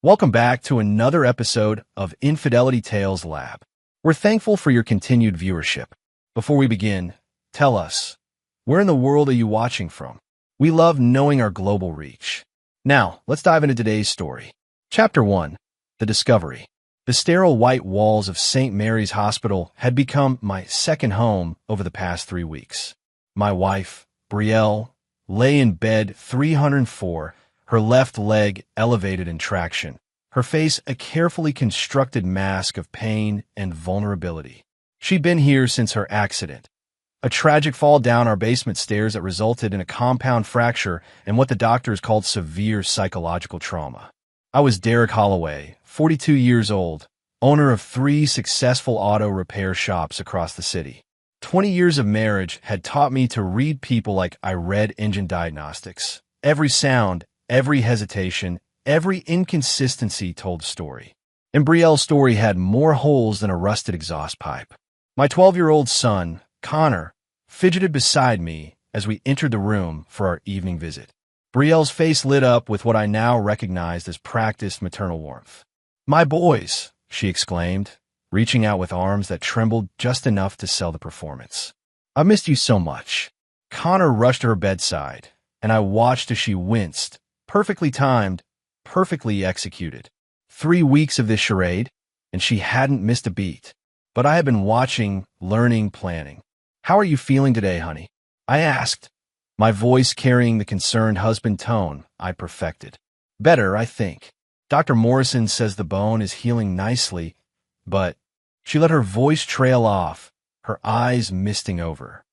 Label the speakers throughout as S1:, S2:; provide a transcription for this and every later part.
S1: Welcome back to another episode of Infidelity Tales Lab. We're thankful for your continued viewership. Before we begin, tell us, where in the world are you watching from? We love knowing our global reach. Now, let's dive into today's story. Chapter 1. The Discovery. The sterile white walls of St. Mary's Hospital had become my second home over the past 3 weeks. My wife, Brielle, lay in bed 304, her left leg elevated in traction, her face a carefully constructed mask of pain and vulnerability. She'd been here since her accident, a tragic fall down our basement stairs that resulted in a compound fracture and what the doctors called severe psychological trauma. I was Derek Holloway, 42 years old, owner of 3 successful auto repair shops across the city. 20 years of marriage had taught me to read people like I read engine diagnostics. Every sound, every hesitation, every inconsistency told a story. And Brielle's story had more holes than a rusted exhaust pipe. My 12-year-old son, Connor, fidgeted beside me as we entered the room for our evening visit. Brielle's face lit up with what I now recognized as practiced maternal warmth. "My boys," she exclaimed, reaching out with arms that trembled just enough to sell the performance. "I missed you so much." Connor rushed to her bedside, and I watched as she winced. Perfectly timed, perfectly executed. 3 weeks of this charade, and she hadn't missed a beat. But I had been watching, learning, planning. "How are you feeling today, honey?" I asked, my voice carrying the concerned husband tone I perfected. "Better, I think. Dr. Morrison says the bone is healing nicely, but..." She let her voice trail off, her eyes misting over.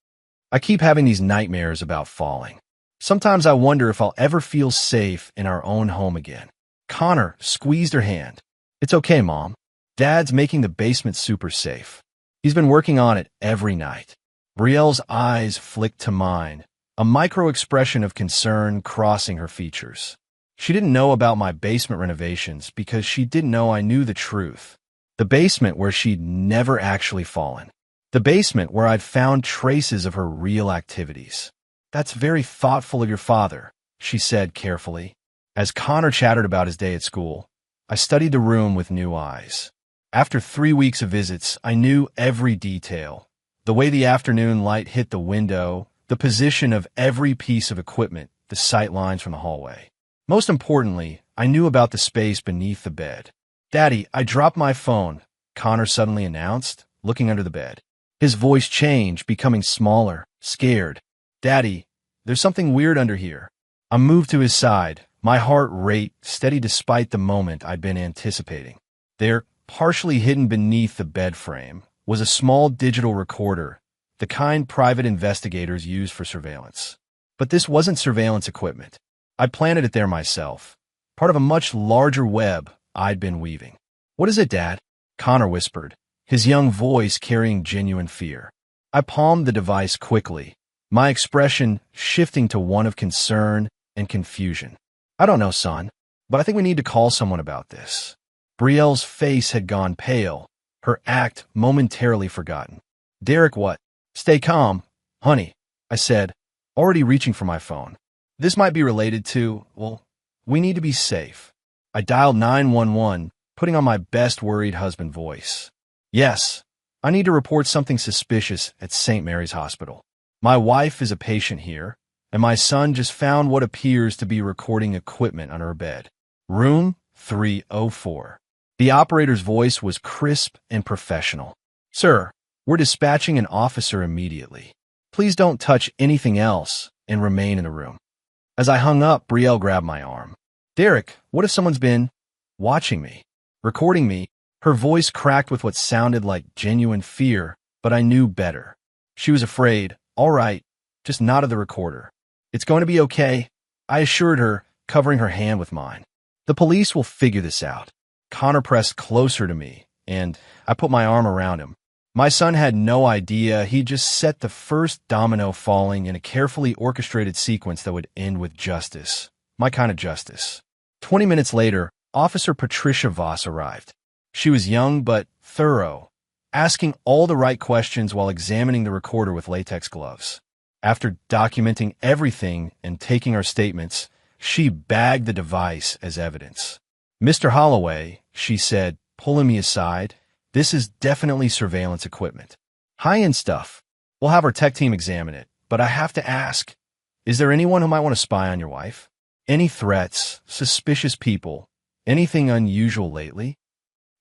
S1: "I keep having these nightmares about falling. Sometimes I wonder if I'll ever feel safe in our own home again." Connor squeezed her hand. "It's okay, Mom. Dad's making the basement super safe. He's been working on it every night." Brielle's eyes flicked to mine, a micro-expression of concern crossing her features. She didn't know about my basement renovations because she didn't know I knew the truth. The basement where she'd never actually fallen. The basement where I'd found traces of her real activities. "That's very thoughtful of your father," she said carefully. As Connor chattered about his day at school, I studied the room with new eyes. After 3 weeks of visits, I knew every detail. The way the afternoon light hit the window, the position of every piece of equipment, the sight lines from the hallway. Most importantly, I knew about the space beneath the bed. "Daddy, I dropped my phone," Connor suddenly announced, looking under the bed. His voice changed, becoming smaller, scared. "Daddy, there's something weird under here." I moved to his side, my heart rate steady despite the moment I'd been anticipating. There, partially hidden beneath the bed frame, was a small digital recorder, the kind private investigators use for surveillance. But this wasn't surveillance equipment. I planted it there myself, part of a much larger web I'd been weaving. "What is it, Dad?" Connor whispered, his young voice carrying genuine fear. I palmed the device quickly, my expression shifting to one of concern and confusion. "I don't know, son, but I think we need to call someone about this." Brielle's face had gone pale, her act momentarily forgotten. "Derek, what?" "Stay calm, honey," I said, already reaching for my phone. "This might be related to, well, we need to be safe." I dialed 911, putting on my best worried husband voice. "Yes, I need to report something suspicious at St. Mary's Hospital. My wife is a patient here, and my son just found what appears to be recording equipment under her bed. Room 304. The operator's voice was crisp and professional. "Sir, we're dispatching an officer immediately. Please don't touch anything else and remain in the room." As I hung up, Brielle grabbed my arm. "Derek, what if someone's been watching me, recording me?" Her voice cracked with what sounded like genuine fear, but I knew better. She was afraid. "All right, just nodded the recorder." "It's going to be okay," I assured her, covering her hand with mine. "The police will figure this out." Connor pressed closer to me, and I put my arm around him. My son had no idea he just set the first domino falling in a carefully orchestrated sequence that would end with justice. My kind of justice. 20 minutes later, Officer Patricia Voss arrived. She was young but thorough, asking all the right questions while examining the recorder with latex gloves. After documenting everything and taking our statements, she bagged the device as evidence. "Mr. Holloway," she said, pulling me aside, "this is definitely surveillance equipment. High-end stuff. We'll have our tech team examine it, but I have to ask, is there anyone who might want to spy on your wife? Any threats, suspicious people, anything unusual lately?"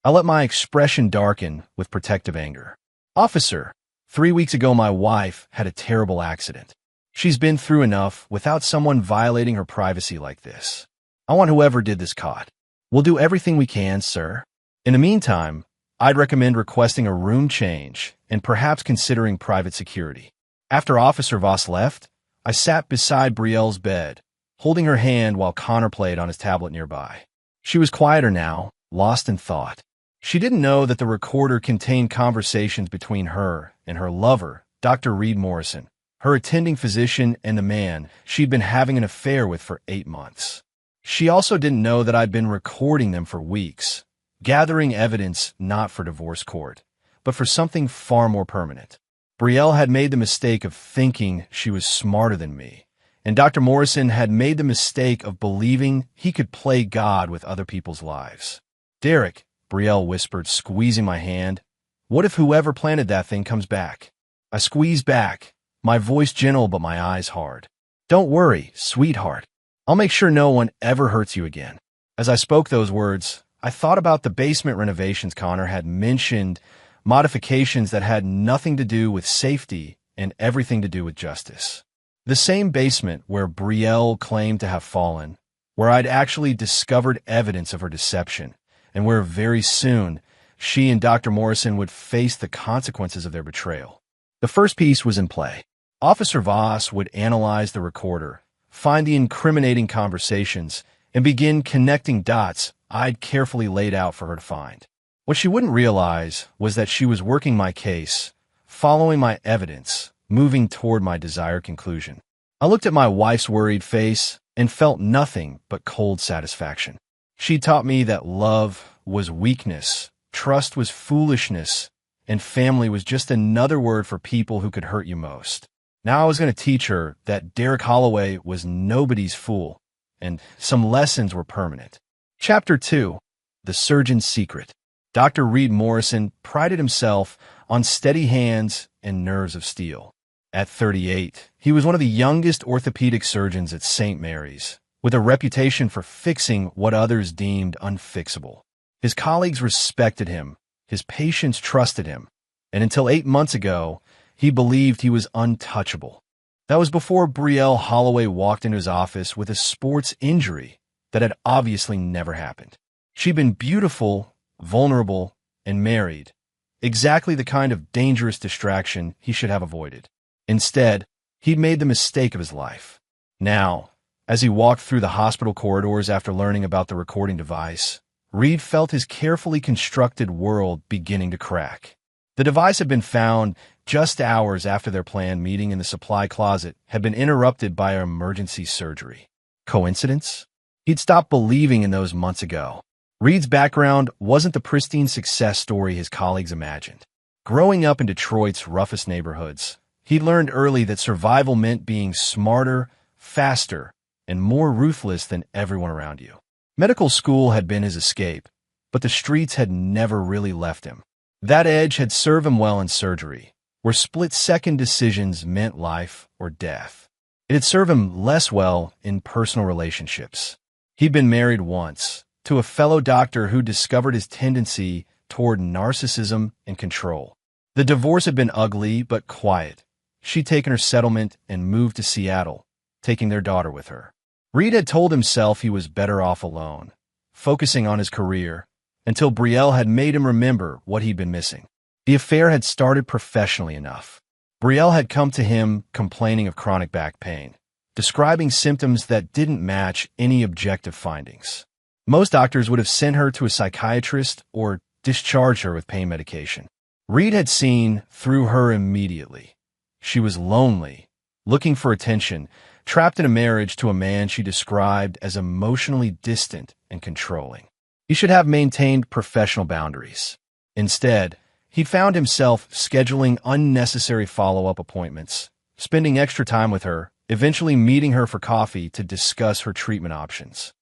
S1: I let my expression darken with protective anger. "Officer, 3 weeks ago my wife had a terrible accident. She's been through enough without someone violating her privacy like this. I want whoever did this caught. We'll do everything we can, sir. In the meantime, I'd recommend requesting a room change and perhaps considering private security." After Officer Voss left, I sat beside Brielle's bed, holding her hand while Connor played on his tablet nearby. She was quieter now, lost in thought. She didn't know that the recorder contained conversations between her and her lover, Dr. Reed Morrison, her attending physician and the man she'd been having an affair with for 8 months. She also didn't know that I'd been recording them for weeks, gathering evidence not for divorce court, but for something far more permanent. Brielle had made the mistake of thinking she was smarter than me, and Dr. Morrison had made the mistake of believing he could play God with other people's lives. "Derek," Brielle whispered, squeezing my hand, "what if whoever planted that thing comes back?" I squeezed back, my voice gentle but my eyes hard. "Don't worry, sweetheart. I'll make sure no one ever hurts you again." As I spoke those words, I thought about the basement renovations Connor had mentioned, modifications that had nothing to do with safety and everything to do with justice. The same basement where Brielle claimed to have fallen, where I'd actually discovered evidence of her deception, and where very soon she and Dr. Morrison would face the consequences of their betrayal. The first piece was in play. Officer Voss would analyze the recorder, find the incriminating conversations, and begin connecting dots I'd carefully laid out for her to find. What she wouldn't realize was that she was working my case, following my evidence, moving toward my desired conclusion. I looked at my wife's worried face and felt nothing but cold satisfaction. She taught me that love was weakness, trust was foolishness, and family was just another word for people who could hurt you most. Now I was going to teach her that Derek Holloway was nobody's fool, and some lessons were permanent. Chapter 2. The Surgeon's Secret. Dr. Reed Morrison prided himself on steady hands and nerves of steel. At 38, he was one of the youngest orthopedic surgeons at St. Mary's, with a reputation for fixing what others deemed unfixable. His colleagues respected him, his patients trusted him, and until 8 months ago, he believed he was untouchable. That was before Brielle Holloway walked into his office with a sports injury that had obviously never happened. She'd been beautiful, vulnerable, and married, exactly the kind of dangerous distraction he should have avoided. Instead, he'd made the mistake of his life. Now, as he walked through the hospital corridors after learning about the recording device, Reed felt his carefully constructed world beginning to crack. The device had been found just hours after their planned meeting in the supply closet had been interrupted by an emergency surgery. Coincidence? He'd stopped believing in those months ago. Reed's background wasn't the pristine success story his colleagues imagined. Growing up in Detroit's roughest neighborhoods, he'd learned early that survival meant being smarter, faster, and more ruthless than everyone around you. Medical school had been his escape, but the streets had never really left him. That edge had served him well in surgery, where split-second decisions meant life or death. It had served him less well in personal relationships. He'd been married once, to a fellow doctor who discovered his tendency toward narcissism and control. The divorce had been ugly but quiet. She'd taken her settlement and moved to Seattle, taking their daughter with her. Reed had told himself he was better off alone, focusing on his career, until Brielle had made him remember what he'd been missing. The affair had started professionally enough. Brielle had come to him complaining of chronic back pain, describing symptoms that didn't match any objective findings. Most doctors would have sent her to a psychiatrist or discharged her with pain medication. Reed had seen through her immediately. She was lonely, looking for attention, trapped in a marriage to a man she described as emotionally distant and controlling. He should have maintained professional boundaries. Instead, he found himself scheduling unnecessary follow-up appointments, spending extra time with her, eventually meeting her for coffee to discuss her treatment options.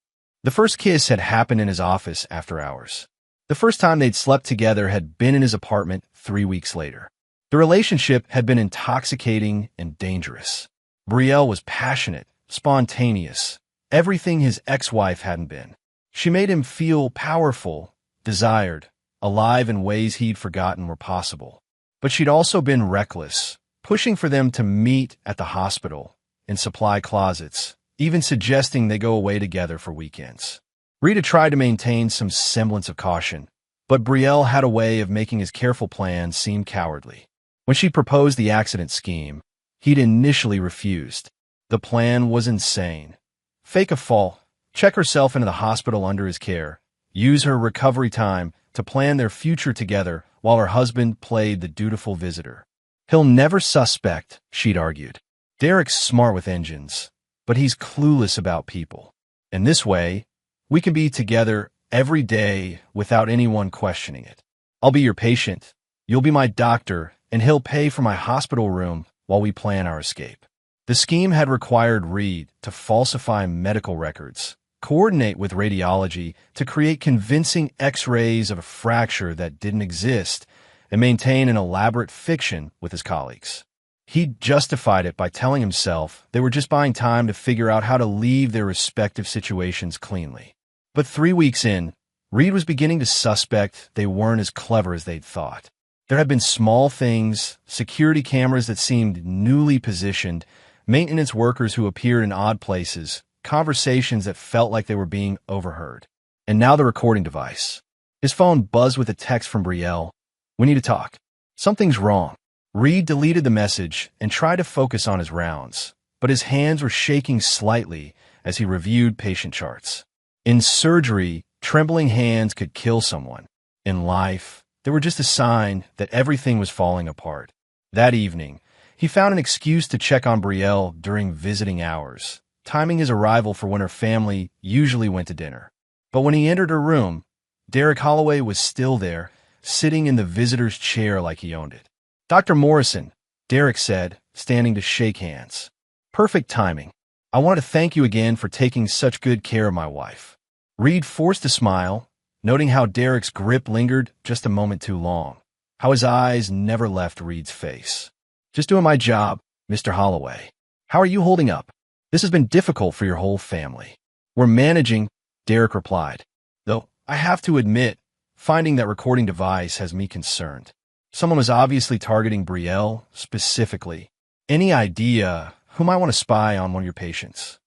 S1: The first kiss had happened in his office after hours. The first time they'd slept together had been in his apartment 3 weeks later. The relationship had been intoxicating and dangerous. Brielle was passionate, spontaneous, everything his ex-wife hadn't been. She made him feel powerful, desired, alive in ways he'd forgotten were possible. But she'd also been reckless, pushing for them to meet at the hospital, in supply closets, even suggesting they go away together for weekends. Rita tried to maintain some semblance of caution, but Brielle had a way of making his careful plan seem cowardly. When she proposed the accident scheme, he'd initially refused. The plan was insane. Fake a fall, check herself into the hospital under his care, use her recovery time to plan their future together while her husband played the dutiful visitor. He'll never suspect, she'd argued. Derek's smart with engines, but he's clueless about people. In this way, we can be together every day without anyone questioning it. I'll be your patient, you'll be my doctor, and he'll pay for my hospital room while we plan our escape. The scheme had required Reed to falsify medical records, coordinate with radiology to create convincing X-rays of a fracture that didn't exist, and maintain an elaborate fiction with his colleagues. He justified it by telling himself they were just buying time to figure out how to leave their respective situations cleanly. But 3 weeks in, Reed was beginning to suspect they weren't as clever as they'd thought. There had been small things, security cameras that seemed newly positioned, maintenance workers who appeared in odd places, conversations that felt like they were being overheard. And now the recording device. His phone buzzed with a text from Brielle. "We need to talk. Something's wrong." Reed deleted the message and tried to focus on his rounds, but his hands were shaking slightly as he reviewed patient charts. In surgery, trembling hands could kill someone. In life, they were just a sign that everything was falling apart. That evening, he found an excuse to check on Brielle during visiting hours, timing his arrival for when her family usually went to dinner. But when he entered her room, Derek Holloway was still there, sitting in the visitor's chair like he owned it. "Dr. Morrison," Derek said, standing to shake hands. "Perfect timing. I want to thank you again for taking such good care of my wife." Reed forced a smile, noting how Derek's grip lingered just a moment too long, how his eyes never left Reed's face. "Just doing my job, Mr. Holloway. How are you holding up? This has been difficult for your whole family." "We're managing," Derek replied. "Though I have to admit, finding that recording device has me concerned. Someone was obviously targeting Brielle specifically. Any idea who might want to spy on one of your patients?"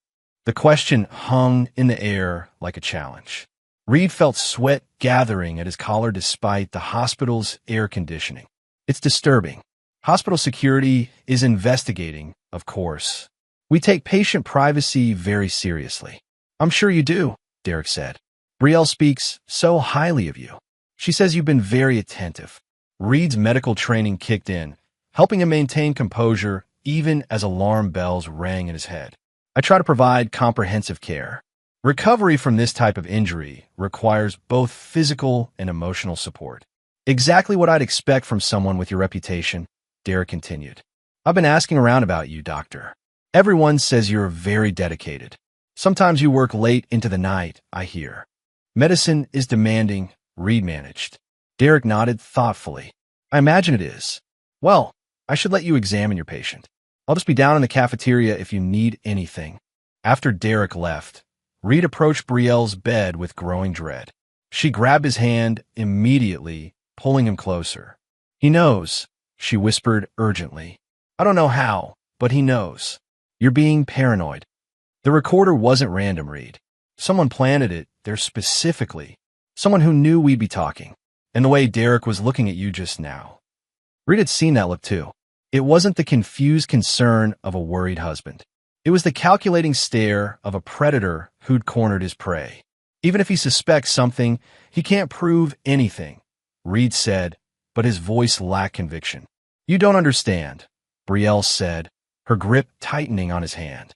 S1: The question hung in the air like a challenge. Reed felt sweat gathering at his collar despite the hospital's air conditioning. "It's disturbing. Hospital security is investigating, of course. We take patient privacy very seriously." "I'm sure you do," Derek said. "Brielle speaks so highly of you. She says you've been very attentive." Reed's medical training kicked in, helping him maintain composure even as alarm bells rang in his head. "I try to provide comprehensive care. Recovery from this type of injury requires both physical and emotional support." "Exactly what I'd expect from someone with your reputation," Derek continued. "I've been asking around about you, doctor. Everyone says you're very dedicated. Sometimes you work late into the night, I hear." "Medicine is demanding," Reed managed. Derek nodded thoughtfully. "I imagine it is. Well, I should let you examine your patient. I'll just be down in the cafeteria if you need anything." After Derek left, Reed approached Brielle's bed with growing dread. She grabbed his hand immediately, pulling him closer. "He knows," she whispered urgently. "I don't know how, but he knows. You're being paranoid." The recorder wasn't random, Reed. Someone planted it there specifically. Someone who knew we'd be talking. And the way Derek was looking at you just now. Reed had seen that look too. It wasn't the confused concern of a worried husband. It was the calculating stare of a predator who'd cornered his prey. "Even if he suspects something, he can't prove anything," Reed said, but his voice lacked conviction. "You don't understand," Brielle said, her grip tightening on his hand.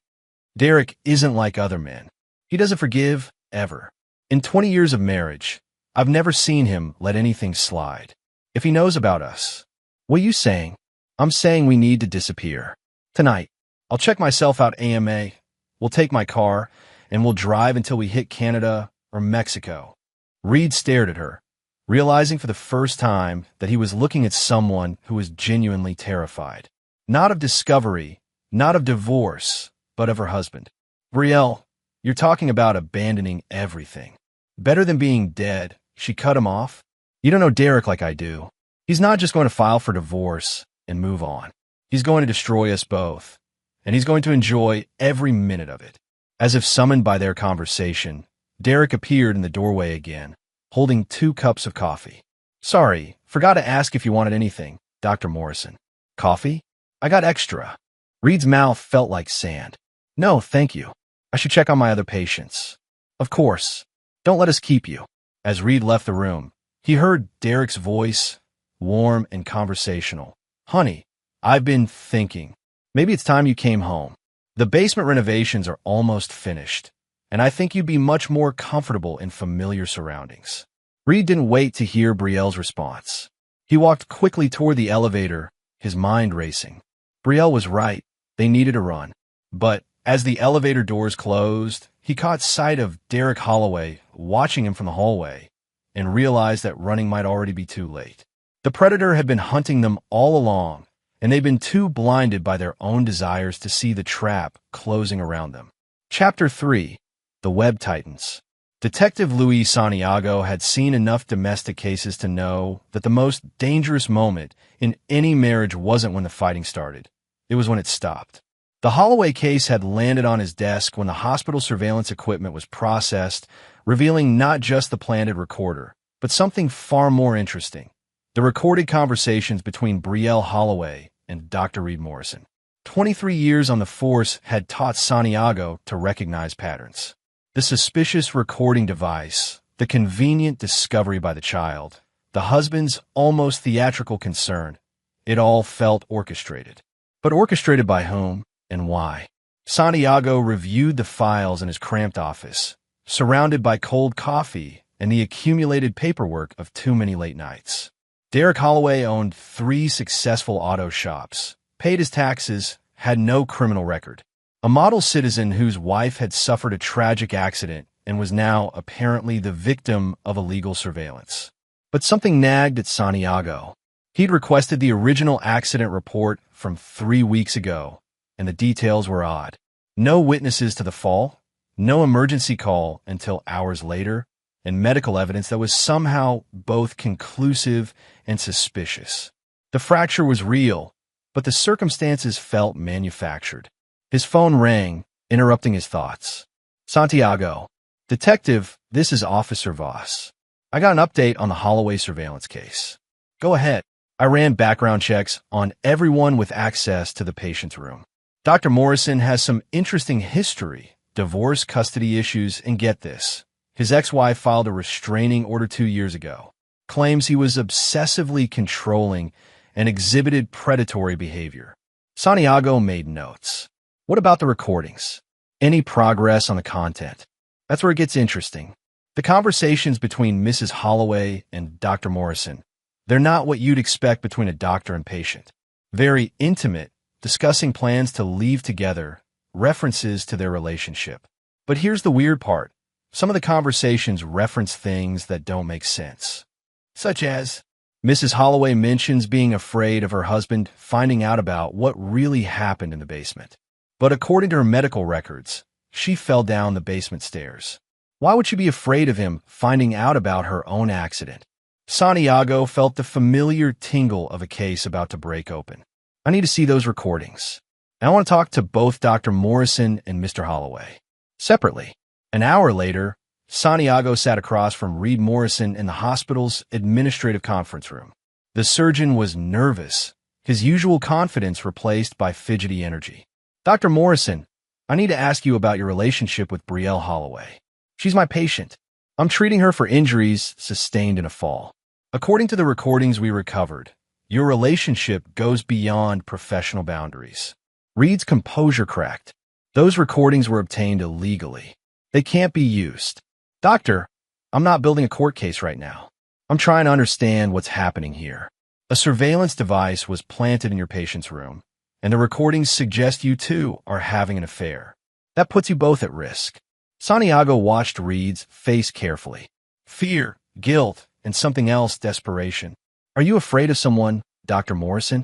S1: "Derek isn't like other men. He doesn't forgive, ever. In 20 years of marriage, I've never seen him let anything slide. If he knows about us..." "What are you saying?" "I'm saying we need to disappear. Tonight. I'll check myself out AMA. We'll take my car, and we'll drive until we hit Canada or Mexico. Reed stared at her, realizing for the first time that he was looking at someone who was genuinely terrified. Not of discovery, not of divorce, but of her husband. Brielle, you're talking about abandoning everything. Better than being dead, she cut him off. You don't know Derek like I do. He's not just going to file for divorce and move on. He's going to destroy us both, and he's going to enjoy every minute of it. As if summoned by their conversation, Derek appeared in the doorway again, holding 2 cups of coffee. Sorry, forgot to ask if you wanted anything, Dr. Morrison. Coffee? I got extra. Reed's mouth felt like sand. No, thank you. I should check on my other patients. Of course. Don't let us keep you. As Reed left the room, he heard Derek's voice, warm and conversational. Honey, I've been thinking. Maybe it's time you came home. The basement renovations are almost finished, and I think you'd be much more comfortable in familiar surroundings. Reed didn't wait to hear Brielle's response. He walked quickly toward the elevator, his mind racing. Brielle was right. They needed a run. But as the elevator doors closed, he caught sight of Derek Holloway watching him from the hallway and realized that running might already be too late. The predator had been hunting them all along, and they'd been too blinded by their own desires to see the trap closing around them. Chapter 3. The Web Titans. Detective Luis Santiago had seen enough domestic cases to know that the most dangerous moment in any marriage wasn't when the fighting started. It was when it stopped. The Holloway case had landed on his desk when the hospital surveillance equipment was processed, revealing not just the planted recorder, but something far more interesting: the recorded conversations between Brielle Holloway and Dr. Reed Morrison. 23 years on the force had taught Santiago to recognize patterns. The suspicious recording device, the convenient discovery by the child, the husband's almost theatrical concern, it all felt orchestrated. But orchestrated by whom and why? Santiago reviewed the files in his cramped office, surrounded by cold coffee and the accumulated paperwork of too many late nights. Derek Holloway owned 3 successful auto shops, paid his taxes, had no criminal record. A model citizen whose wife had suffered a tragic accident and was now apparently the victim of illegal surveillance. But something nagged at Santiago. He'd requested the original accident report from 3 weeks ago, and the details were odd. No witnesses to the fall, no emergency call until hours later, and medical evidence that was somehow both conclusive and suspicious. The fracture was real, but the circumstances felt manufactured. His phone rang, interrupting his thoughts. Santiago. Detective, this is Officer Voss. I got an update on the Holloway surveillance case. Go ahead. I ran background checks on everyone with access to the patient's room. Dr. Morrison has some interesting history, divorce, custody issues, and get this. His ex-wife filed a restraining order 2 years ago. Claims he was obsessively controlling and exhibited predatory behavior. Santiago made notes. What about the recordings? Any progress on the content? That's where it gets interesting. The conversations between Mrs. Holloway and Dr. Morrison, they're not what you'd expect between a doctor and patient. Very intimate, discussing plans to leave together, references to their relationship. But here's the weird part. Some of the conversations reference things that don't make sense. Such as, Mrs. Holloway mentions being afraid of her husband finding out about what really happened in the basement. But according to her medical records, she fell down the basement stairs. Why would she be afraid of him finding out about her own accident? Santiago felt the familiar tingle of a case about to break open. I need to see those recordings. I want to talk to both Dr. Morrison and Mr. Holloway. Separately. An hour later, Santiago sat across from Reed Morrison in the hospital's administrative conference room. The surgeon was nervous, his usual confidence replaced by fidgety energy. Dr. Morrison, I need to ask you about your relationship with Brielle Holloway. She's my patient. I'm treating her for injuries sustained in a fall. According to the recordings we recovered, your relationship goes beyond professional boundaries. Reed's composure cracked. Those recordings were obtained illegally. They can't be used. Doctor, I'm not building a court case right now. I'm trying to understand what's happening here. A surveillance device was planted in your patient's room, and the recordings suggest you two are having an affair. That puts you both at risk. Santiago watched Reed's face carefully. Fear, guilt, and something else, desperation. Are you afraid of someone, Dr. Morrison?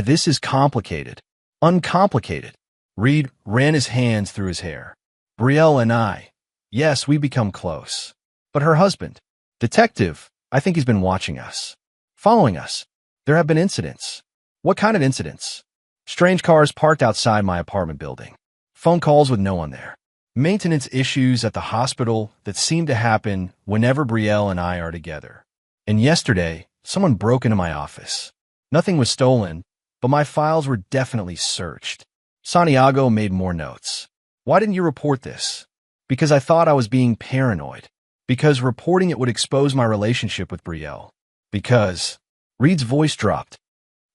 S1: This is complicated. Uncomplicated. Reed ran his hands through his hair. Brielle and I. Yes, we become close. But her husband. Detective, I think he's been watching us. Following us. There have been incidents. What kind of incidents? Strange cars parked outside my apartment building. Phone calls with no one there. Maintenance issues at the hospital that seem to happen whenever Brielle and I are together. And yesterday, someone broke into my office. Nothing was stolen, but my files were definitely searched. Santiago made more notes. Why didn't you report this? Because I thought I was being paranoid. Because reporting it would expose my relationship with Brielle. Because... Reed's voice dropped.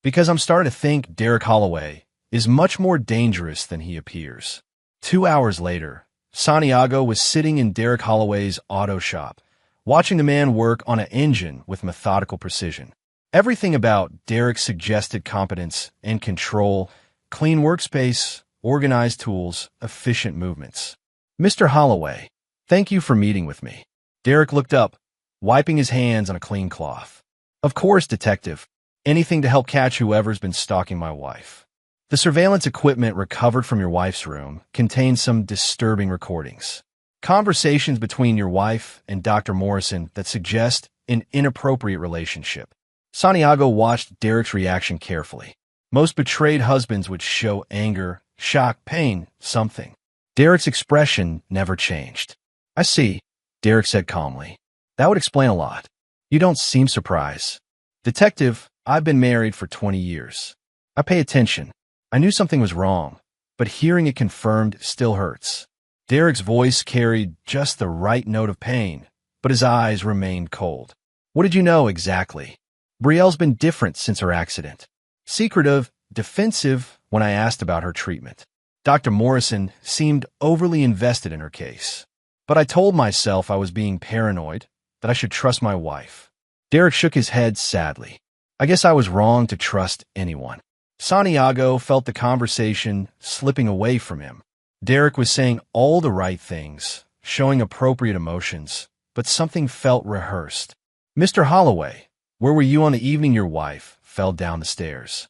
S1: Because I'm starting to think Derek Holloway is much more dangerous than he appears. 2 hours later, Santiago was sitting in Derek Holloway's auto shop, watching the man work on an engine with methodical precision. Everything about Derek suggested competence and control, clean workspace, organized tools, efficient movements. Mr. Holloway, thank you for meeting with me. Derek looked up, wiping his hands on a clean cloth. Of course, detective. Anything to help catch whoever's been stalking my wife. The surveillance equipment recovered from your wife's room contains some disturbing recordings. Conversations between your wife and Dr. Morrison that suggest an inappropriate relationship. Santiago watched Derek's reaction carefully. Most betrayed husbands would show anger, shock, pain, something. Derek's expression never changed. I see, Derek said calmly. That would explain a lot. You don't seem surprised. Detective, I've been married for 20 years. I pay attention. I knew something was wrong, but hearing it confirmed still hurts. Derek's voice carried just the right note of pain, but his eyes remained cold. What did you know exactly? Brielle's been different since her accident. Secretive, defensive when I asked about her treatment. Dr. Morrison seemed overly invested in her case. But I told myself I was being paranoid, that I should trust my wife. Derek shook his head sadly. I guess I was wrong to trust anyone. Santiago felt the conversation slipping away from him. Derek was saying all the right things, showing appropriate emotions, but something felt rehearsed. Mr. Holloway, where were you on the evening your wife fell down the stairs?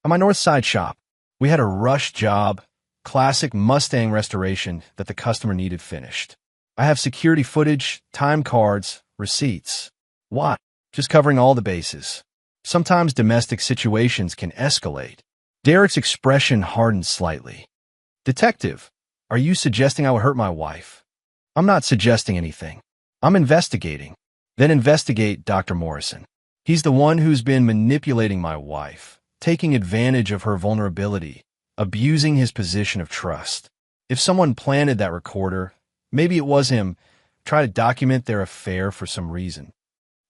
S1: At my North Side shop. We had a rush job, classic Mustang restoration that the customer needed finished. I have security footage, time cards, receipts. What? Just covering all the bases. Sometimes domestic situations can escalate. Derek's expression hardened slightly. Detective, are you suggesting I would hurt my wife? I'm not suggesting anything. I'm investigating. Then investigate Dr. Morrison. He's the one who's been manipulating my wife, taking advantage of her vulnerability, abusing his position of trust. If someone planted that recorder, maybe it was him, try to document their affair for some reason.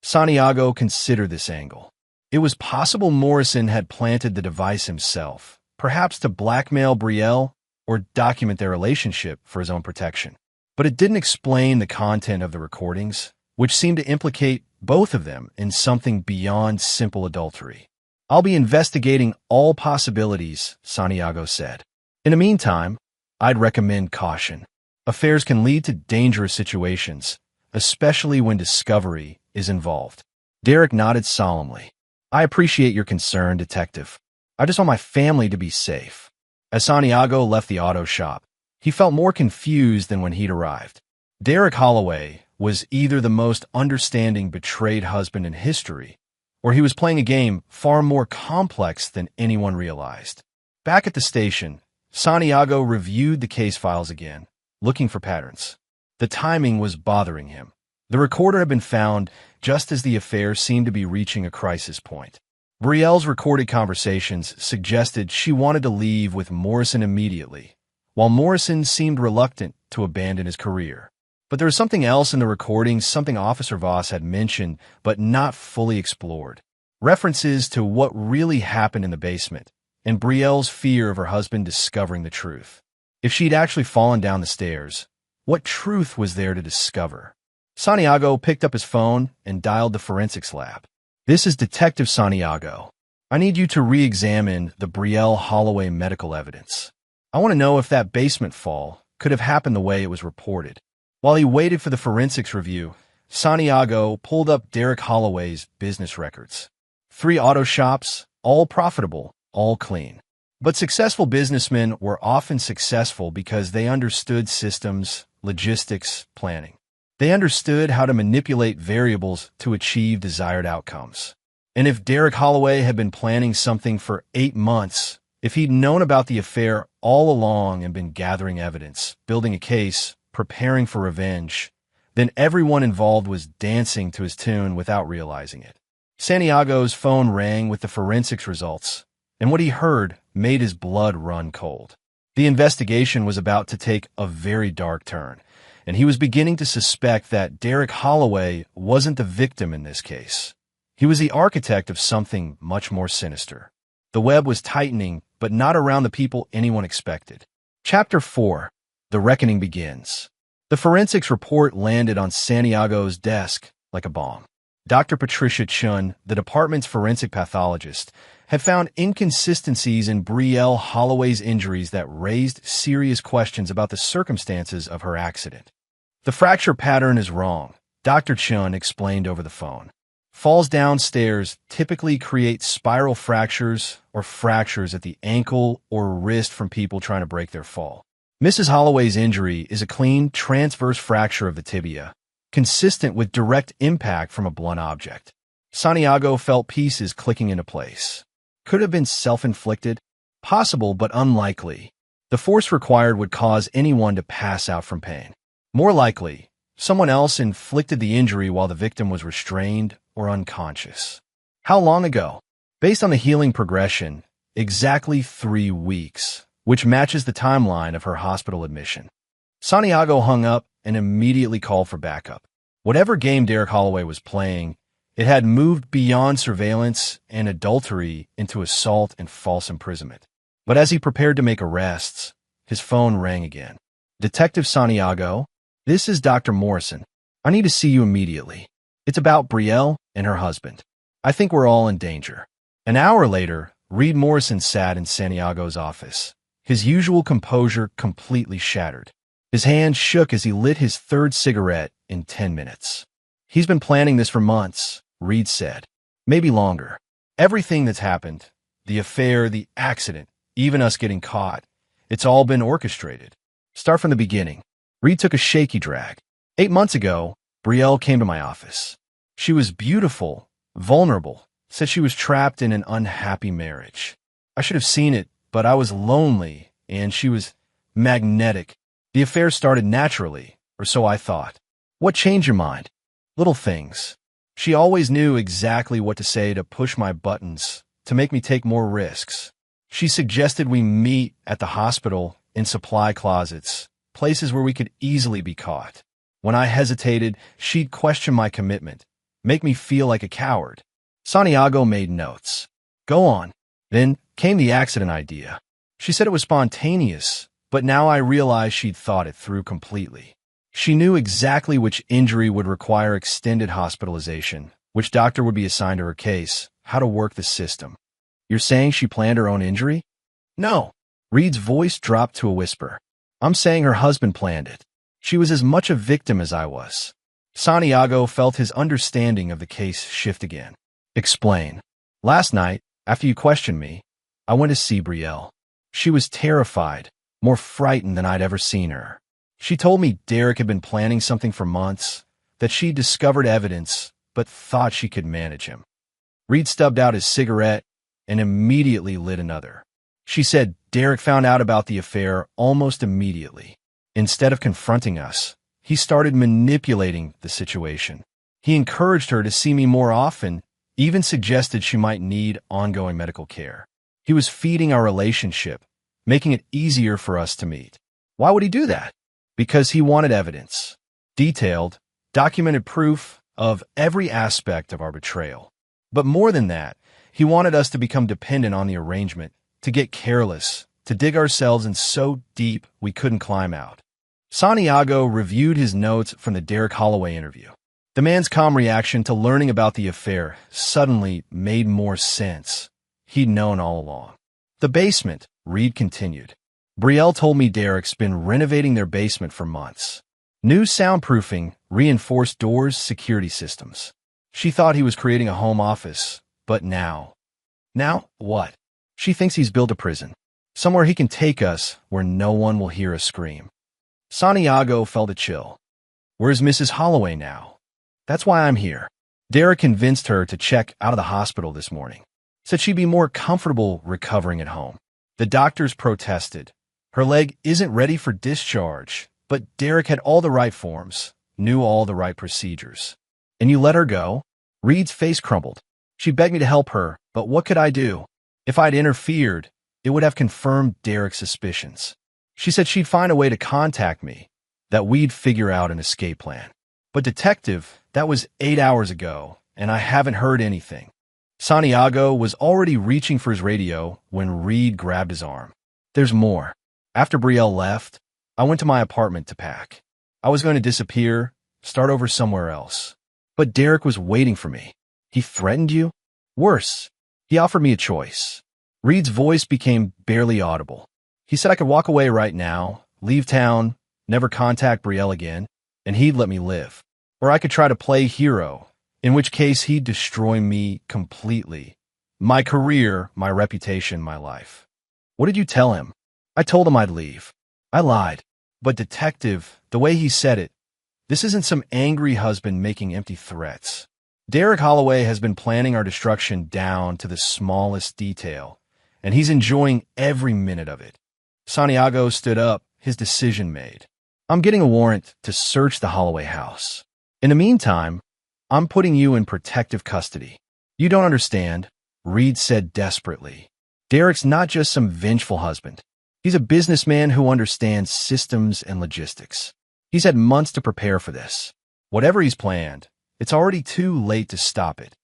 S1: Santiago considered this angle. It was possible Morrison had planted the device himself, perhaps to blackmail Brielle or document their relationship for his own protection. But it didn't explain the content of the recordings, which seemed to implicate both of them in something beyond simple adultery. I'll be investigating all possibilities, Santiago said. In the meantime, I'd recommend caution. Affairs can lead to dangerous situations, especially when discovery is involved. Derek nodded solemnly. I appreciate your concern, detective. I just want my family to be safe. As Santiago left the auto shop, he felt more confused than when he'd arrived. Derek Holloway was either the most understanding betrayed husband in history, or he was playing a game far more complex than anyone realized. Back at the station, Santiago reviewed the case files again, looking for patterns. The timing was bothering him. The recorder had been found just as the affair seemed to be reaching a crisis point. Brielle's recorded conversations suggested she wanted to leave with Morrison immediately, while Morrison seemed reluctant to abandon his career. But there was something else in the recordings, something Officer Voss had mentioned but not fully explored. References to what really happened in the basement, and Brielle's fear of her husband discovering the truth. If she'd actually fallen down the stairs, what truth was there to discover? Santiago picked up his phone and dialed the forensics lab. This is Detective Santiago. I need you to re-examine the Brielle Holloway medical evidence. I want to know if that basement fall could have happened the way it was reported. While he waited for the forensics review, Santiago pulled up Derek Holloway's business records. 3 auto shops, all profitable, all clean. But successful businessmen were often successful because they understood systems, logistics, planning. They understood how to manipulate variables to achieve desired outcomes. And if Derek Holloway had been planning something for 8 months, if he'd known about the affair all along and been gathering evidence, building a case, preparing for revenge, then everyone involved was dancing to his tune without realizing it. Santiago's phone rang with the forensics results, and what he heard made his blood run cold. The investigation was about to take a very dark turn, and he was beginning to suspect that Derek Holloway wasn't the victim in this case. He was the architect of something much more sinister. The web was tightening, but not around the people anyone expected. Chapter 4. The Reckoning Begins. The forensics report landed on Santiago's desk like a bomb. Dr. Patricia Chun, the department's forensic pathologist, had found inconsistencies in Brielle Holloway's injuries that raised serious questions about the circumstances of her accident. The fracture pattern is wrong, Dr. Chun explained over the phone. Falls downstairs typically create spiral fractures or fractures at the ankle or wrist from people trying to break their fall. Mrs. Holloway's injury is a clean transverse fracture of the tibia, consistent with direct impact from a blunt object. Santiago felt pieces clicking into place. Could have been self-inflicted? Possible, but unlikely. The force required would cause anyone to pass out from pain. More likely, someone else inflicted the injury while the victim was restrained or unconscious. How long ago? Based on the healing progression, exactly 3 weeks, which matches the timeline of her hospital admission. Santiago hung up and immediately called for backup. Whatever game Derek Holloway was playing, it had moved beyond surveillance and adultery into assault and false imprisonment. But as he prepared to make arrests, his phone rang again. Detective Santiago, this is Dr. Morrison. I need to see you immediately. It's about Brielle and her husband. I think we're all in danger. An hour later, Reed Morrison sat in Santiago's office, his usual composure completely shattered. His hand shook as he lit his 3rd cigarette in 10 minutes. He's been planning this for months, Reed said. Maybe longer. Everything that's happened, the affair, the accident, even us getting caught, it's all been orchestrated. Start from the beginning. Reed took a shaky drag. 8 months ago, Brielle came to my office. She was beautiful, vulnerable, said she was trapped in an unhappy marriage. I should have seen it, but I was lonely, and she was magnetic. The affair started naturally, or so I thought. What changed your mind? Little things. She always knew exactly what to say to push my buttons, to make me take more risks. She suggested we meet at the hospital, in supply closets, places where we could easily be caught. When I hesitated, she'd question my commitment, make me feel like a coward. Santiago made notes. Go on. Then came the accident idea. She said it was spontaneous, but now I realize she'd thought it through completely. She knew exactly which injury would require extended hospitalization, which doctor would be assigned to her case, how to work the system. You're saying she planned her own injury? No. Reed's voice dropped to a whisper. I'm saying her husband planned it. She was as much a victim as I was. Santiago felt his understanding of the case shift again. Explain. Last night, after you questioned me, I went to see Brielle. She was terrified, more frightened than I'd ever seen her. She told me Derek had been planning something for months, that she'd discovered evidence, but thought she could manage him. Reed stubbed out his cigarette and immediately lit another. She said Derek found out about the affair almost immediately. Instead of confronting us, he started manipulating the situation. He encouraged her to see me more often, even suggested she might need ongoing medical care. He was feeding our relationship, making it easier for us to meet. Why would he do that? Because he wanted evidence. Detailed, documented proof of every aspect of our betrayal. But more than that, he wanted us to become dependent on the arrangement, to get careless, to dig ourselves in so deep we couldn't climb out. Santiago reviewed his notes from the Derek Holloway interview. The man's calm reaction to learning about the affair suddenly made more sense. He'd known all along. The basement, Reed continued. Brielle told me Derek's been renovating their basement for months. New soundproofing, reinforced doors, security systems. She thought he was creating a home office, but now... Now, what? She thinks he's built a prison. Somewhere he can take us where no one will hear us scream. Santiago felt a chill. Where's Mrs. Holloway now? That's why I'm here. Derek convinced her to check out of the hospital this morning. Said she'd be more comfortable recovering at home. The doctors protested. Her leg isn't ready for discharge, but Derek had all the right forms, knew all the right procedures. And you let her go? Reed's face crumbled. She begged me to help her, but what could I do? If I'd interfered, it would have confirmed Derek's suspicions. She said she'd find a way to contact me, that we'd figure out an escape plan. But detective, that was 8 hours ago, and I haven't heard anything. Santiago was already reaching for his radio when Reed grabbed his arm. There's more. After Brielle left, I went to my apartment to pack. I was going to disappear, start over somewhere else. But Derek was waiting for me. He threatened you? Worse, he offered me a choice. Reed's voice became barely audible. He said I could walk away right now, leave town, never contact Brielle again, and he'd let me live. Or I could try to play hero, in which case he'd destroy me completely. My career, my reputation, my life. What did you tell him? I told him I'd leave. I lied. But detective, the way he said it, this isn't some angry husband making empty threats. Derek Holloway has been planning our destruction down to the smallest detail, and he's enjoying every minute of it. Santiago stood up, his decision made. I'm getting a warrant to search the Holloway house. In the meantime, I'm putting you in protective custody. You don't understand, Reed said desperately. Derek's not just some vengeful husband. He's a businessman who understands systems and logistics. He's had months to prepare for this. Whatever he's planned, it's already too late to stop it.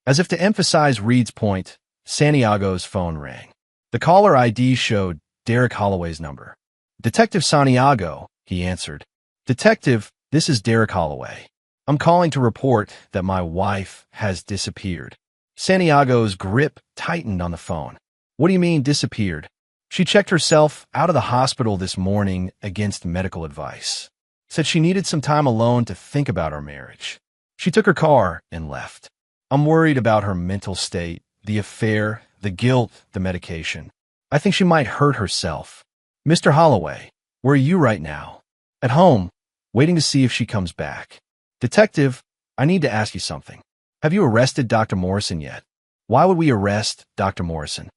S1: As if to emphasize Reed's point, Santiago's phone rang. The caller ID showed Derek Holloway's number. Detective Santiago, he answered. Detective, this is Derek Holloway. I'm calling to report that my wife has disappeared. Santiago's grip tightened on the phone. What do you mean disappeared? She checked herself out of the hospital this morning against medical advice. Said she needed some time alone to think about our marriage. She took her car and left. I'm worried about her mental state, the affair, the guilt, the medication. I think she might hurt herself. Mr. Holloway, where are you right now? At home, waiting to see if she comes back. Detective, I need to ask you something. Have you arrested Dr. Morrison yet? Why would we arrest Dr. Morrison?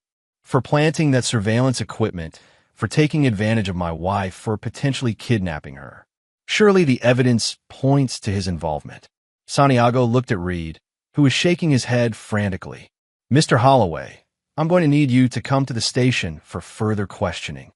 S1: For planting that surveillance equipment, for taking advantage of my wife, for potentially kidnapping her. Surely the evidence points to his involvement. Santiago looked at Reed, who was shaking his head frantically. Mr. Holloway, I'm going to need you to come to the station for further questioning.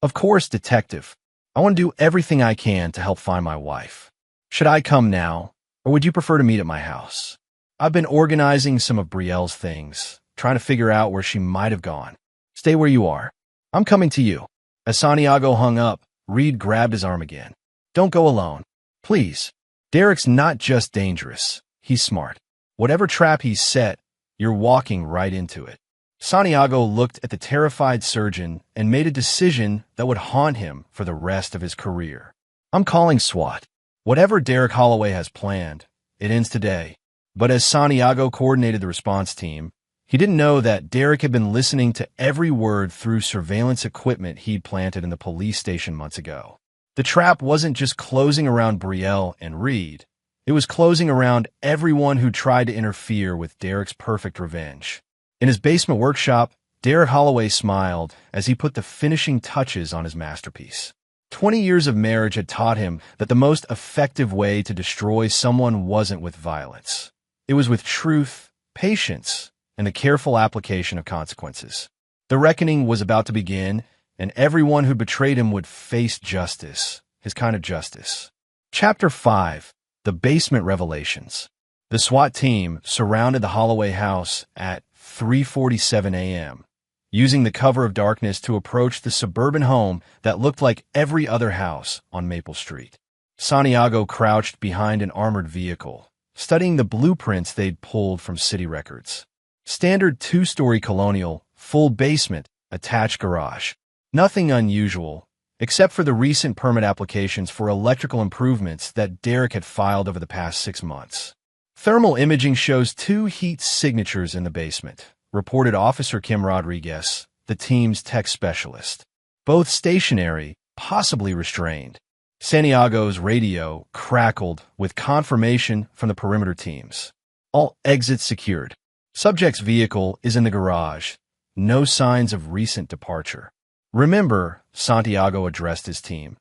S1: Of course, detective. I want to do everything I can to help find my wife. Should I come now, or would you prefer to meet at my house? I've been organizing some of Brielle's things, trying to figure out where she might have gone. Stay where you are. I'm coming to you. As Santiago hung up, Reed grabbed his arm again. Don't go alone. Please. Derek's not just dangerous. He's smart. Whatever trap he's set, you're walking right into it. Santiago looked at the terrified surgeon and made a decision that would haunt him for the rest of his career. I'm calling SWAT. Whatever Derek Holloway has planned, it ends today. But as Santiago coordinated the response team, he didn't know that Derek had been listening to every word through surveillance equipment he'd planted in the police station months ago. The trap wasn't just closing around Brielle and Reed. It was closing around everyone who tried to interfere with Derek's perfect revenge. In his basement workshop, Derek Holloway smiled as he put the finishing touches on his masterpiece. 20 years of marriage had taught him that the most effective way to destroy someone wasn't with violence. It was with truth, patience, and the careful application of consequences. The reckoning was about to begin, and everyone who betrayed him would face justice, his kind of justice. Chapter 5. The Basement Revelations. The SWAT team surrounded the Holloway house at 3:47 a.m., using the cover of darkness to approach the suburban home that looked like every other house on Maple Street. Santiago crouched behind an armored vehicle, studying the blueprints they'd pulled from city records. Standard two-story colonial, full basement, attached garage. Nothing unusual, except for the recent permit applications for electrical improvements that Derek had filed over the past 6 months. Thermal imaging shows 2 heat signatures in the basement, reported Officer Kim Rodriguez, the team's tech specialist. Both stationary, possibly restrained. Santiago's radio crackled with confirmation from the perimeter teams. All exits secured. Subject's vehicle is in the garage. No signs of recent departure. Remember, Santiago addressed his team.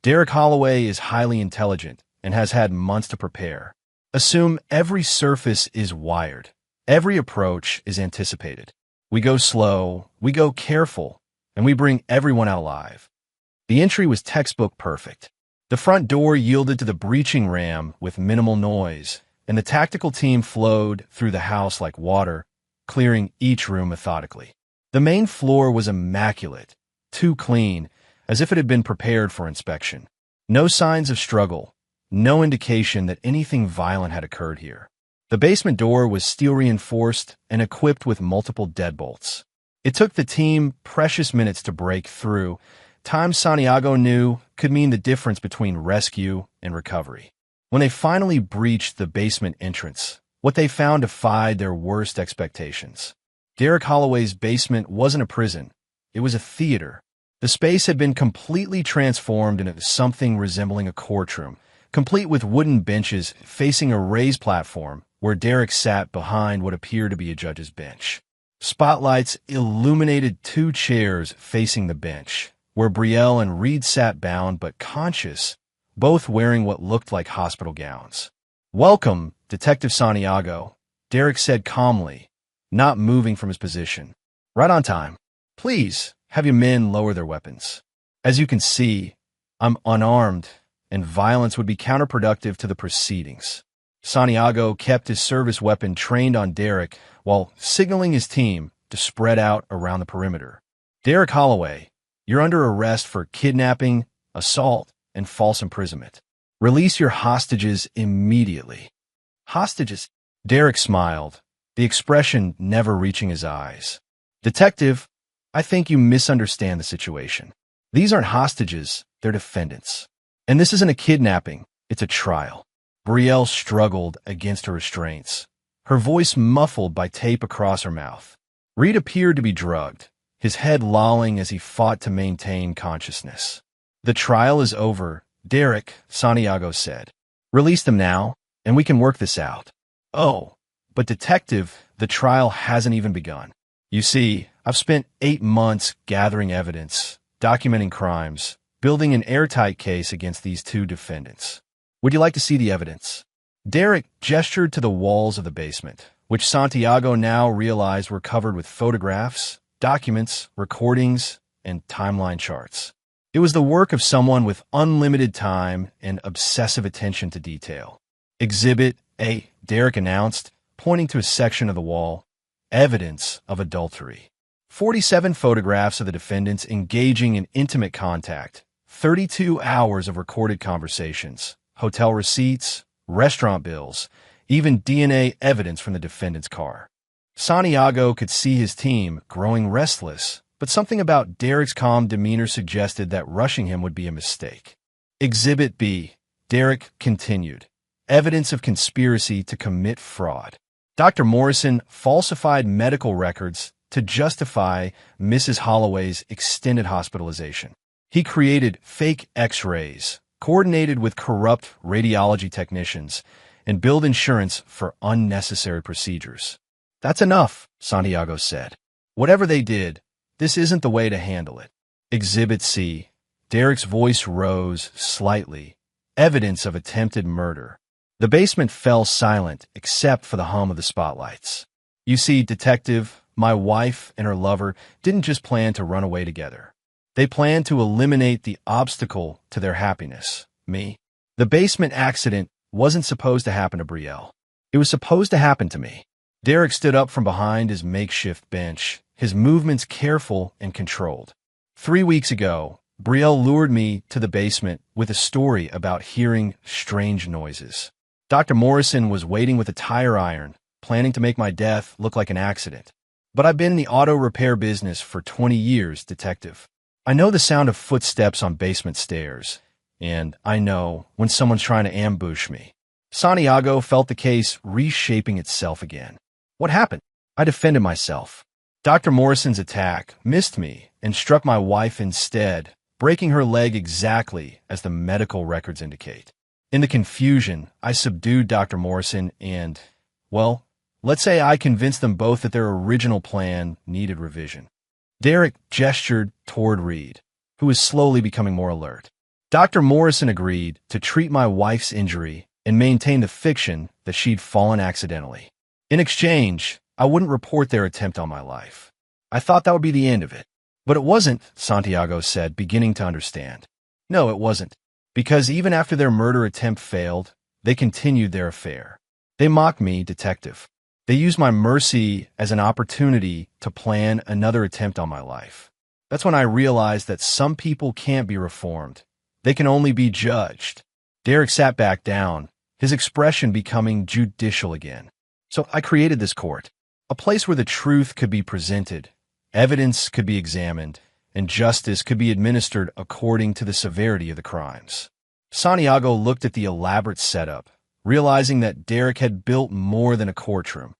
S1: Derek Holloway is highly intelligent and has had months to prepare. Assume every surface is wired. Every approach is anticipated. We go slow, we go careful, and we bring everyone out alive. The entry was textbook perfect. The front door yielded to the breaching ram with minimal noise, and the tactical team flowed through the house like water, clearing each room methodically. The main floor was immaculate, too clean, as if it had been prepared for inspection. No signs of struggle, no indication that anything violent had occurred here. The basement door was steel-reinforced and equipped with multiple deadbolts. It took the team precious minutes to break through, time Santiago knew could mean the difference between rescue and recovery. When they finally breached the basement entrance, what they found defied their worst expectations. Derek Holloway's basement wasn't a prison. It was a theater. The space had been completely transformed into something resembling a courtroom, complete with wooden benches facing a raised platform where Derek sat behind what appeared to be a judge's bench. Spotlights illuminated 2 chairs facing the bench, where Brielle and Reed sat bound but conscious, both wearing what looked like hospital gowns. "Welcome, Detective Santiago," Derek said calmly, not moving from his position. "Right on time. Please, have your men lower their weapons. As you can see, I'm unarmed, and violence would be counterproductive to the proceedings." Santiago kept his service weapon trained on Derek while signaling his team to spread out around the perimeter. "Derek Holloway, you're under arrest for kidnapping, assault, and false imprisonment. Release your hostages immediately." "Hostages?" Derek smiled, the expression never reaching his eyes. "Detective, I think you misunderstand the situation. These aren't hostages, they're defendants. And this isn't a kidnapping, it's a trial." Brielle struggled against her restraints, her voice muffled by tape across her mouth. Reed appeared to be drugged, his head lolling as he fought to maintain consciousness. "The trial is over, Derek," Santiago said. "Release them now, and we can work this out." "Oh, but detective, the trial hasn't even begun. You see, I've spent 8 months gathering evidence, documenting crimes, building an airtight case against these 2 defendants. Would you like to see the evidence?" Derek gestured to the walls of the basement, which Santiago now realized were covered with photographs, documents, recordings, and timeline charts. It was the work of someone with unlimited time and obsessive attention to detail. "Exhibit A," Derek announced, pointing to a section of the wall. "Evidence of adultery." 47 photographs of the defendants engaging in intimate contact, 32 hours of recorded conversations, hotel receipts, restaurant bills, even DNA evidence from the defendant's car. Santiago could see his team growing restless, but something about Derek's calm demeanor suggested that rushing him would be a mistake. "Exhibit B," Derek continued. "Evidence of conspiracy to commit fraud. Dr. Morrison falsified medical records to justify Mrs. Holloway's extended hospitalization. He created fake X-rays, coordinated with corrupt radiology technicians, and billed insurance for unnecessary procedures." "That's enough," Santiago said. "Whatever they did, this isn't the way to handle it." "Exhibit C." Derek's voice rose slightly. "Evidence of attempted murder." The basement fell silent except for the hum of the spotlights. "You see, detective, my wife and her lover didn't just plan to run away together. They planned to eliminate the obstacle to their happiness, me. The basement accident wasn't supposed to happen to Brielle. It was supposed to happen to me." Derek stood up from behind his makeshift bench, his movements careful and controlled. 3 weeks ago, Brielle lured me to the basement with a story about hearing strange noises. Dr. Morrison was waiting with a tire iron, planning to make my death look like an accident. But I've been in the auto repair business for 20 years, detective. I know the sound of footsteps on basement stairs, and I know when someone's trying to ambush me. Santiago felt the case reshaping itself again. What happened? I defended myself. Dr. Morrison's attack missed me and struck my wife instead, breaking her leg exactly as the medical records indicate. In the confusion, I subdued Dr. Morrison and, well, let's say I convinced them both that their original plan needed revision. Derek gestured toward Reed, who was slowly becoming more alert. Dr. Morrison agreed to treat my wife's injury and maintain the fiction that she'd fallen accidentally. In exchange, I wouldn't report their attempt on my life. I thought that would be the end of it. But it wasn't, Santiago said, beginning to understand. No, it wasn't. Because even after their murder attempt failed, they continued their affair. They mocked me, detective. They used my mercy as an opportunity to plan another attempt on my life. That's when I realized that some people can't be reformed. They can only be judged. Derek sat back down, his expression becoming judicial again. So I created this court, a place where the truth could be presented, evidence could be examined, and justice could be administered according to the severity of the crimes. Santiago looked at the elaborate setup, realizing that Derek had built more than a courtroom.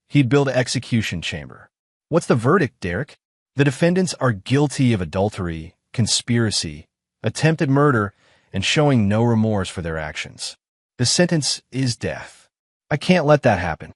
S1: He'd built an execution chamber. What's the verdict, Derek? The defendants are guilty of adultery, conspiracy, attempted murder, and showing no remorse for their actions. The sentence is death. I can't let that happen.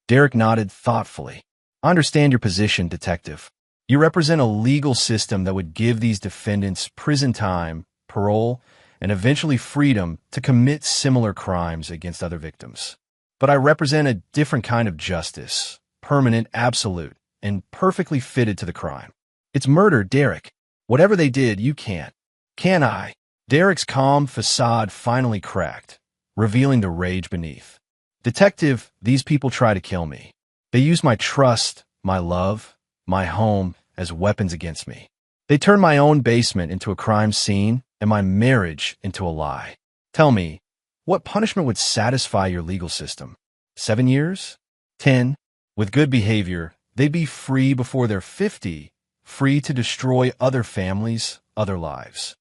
S1: Derek nodded thoughtfully. I understand your position, detective. You represent a legal system that would give these defendants prison time, parole, and eventually freedom to commit similar crimes against other victims. But I represent a different kind of justice, permanent, absolute, and perfectly fitted to the crime. It's murder, Derek. Whatever they did, you can't. Can I? Derek's calm facade finally cracked, revealing the rage beneath. Detective, these people try to kill me. They use my trust, my love, my home as weapons against me. They turn my own basement into a crime scene and my marriage into a lie. Tell me, what punishment would satisfy your legal system? 7 years? 10? With good behavior, they'd be free before they're 50, free to destroy other families, other lives.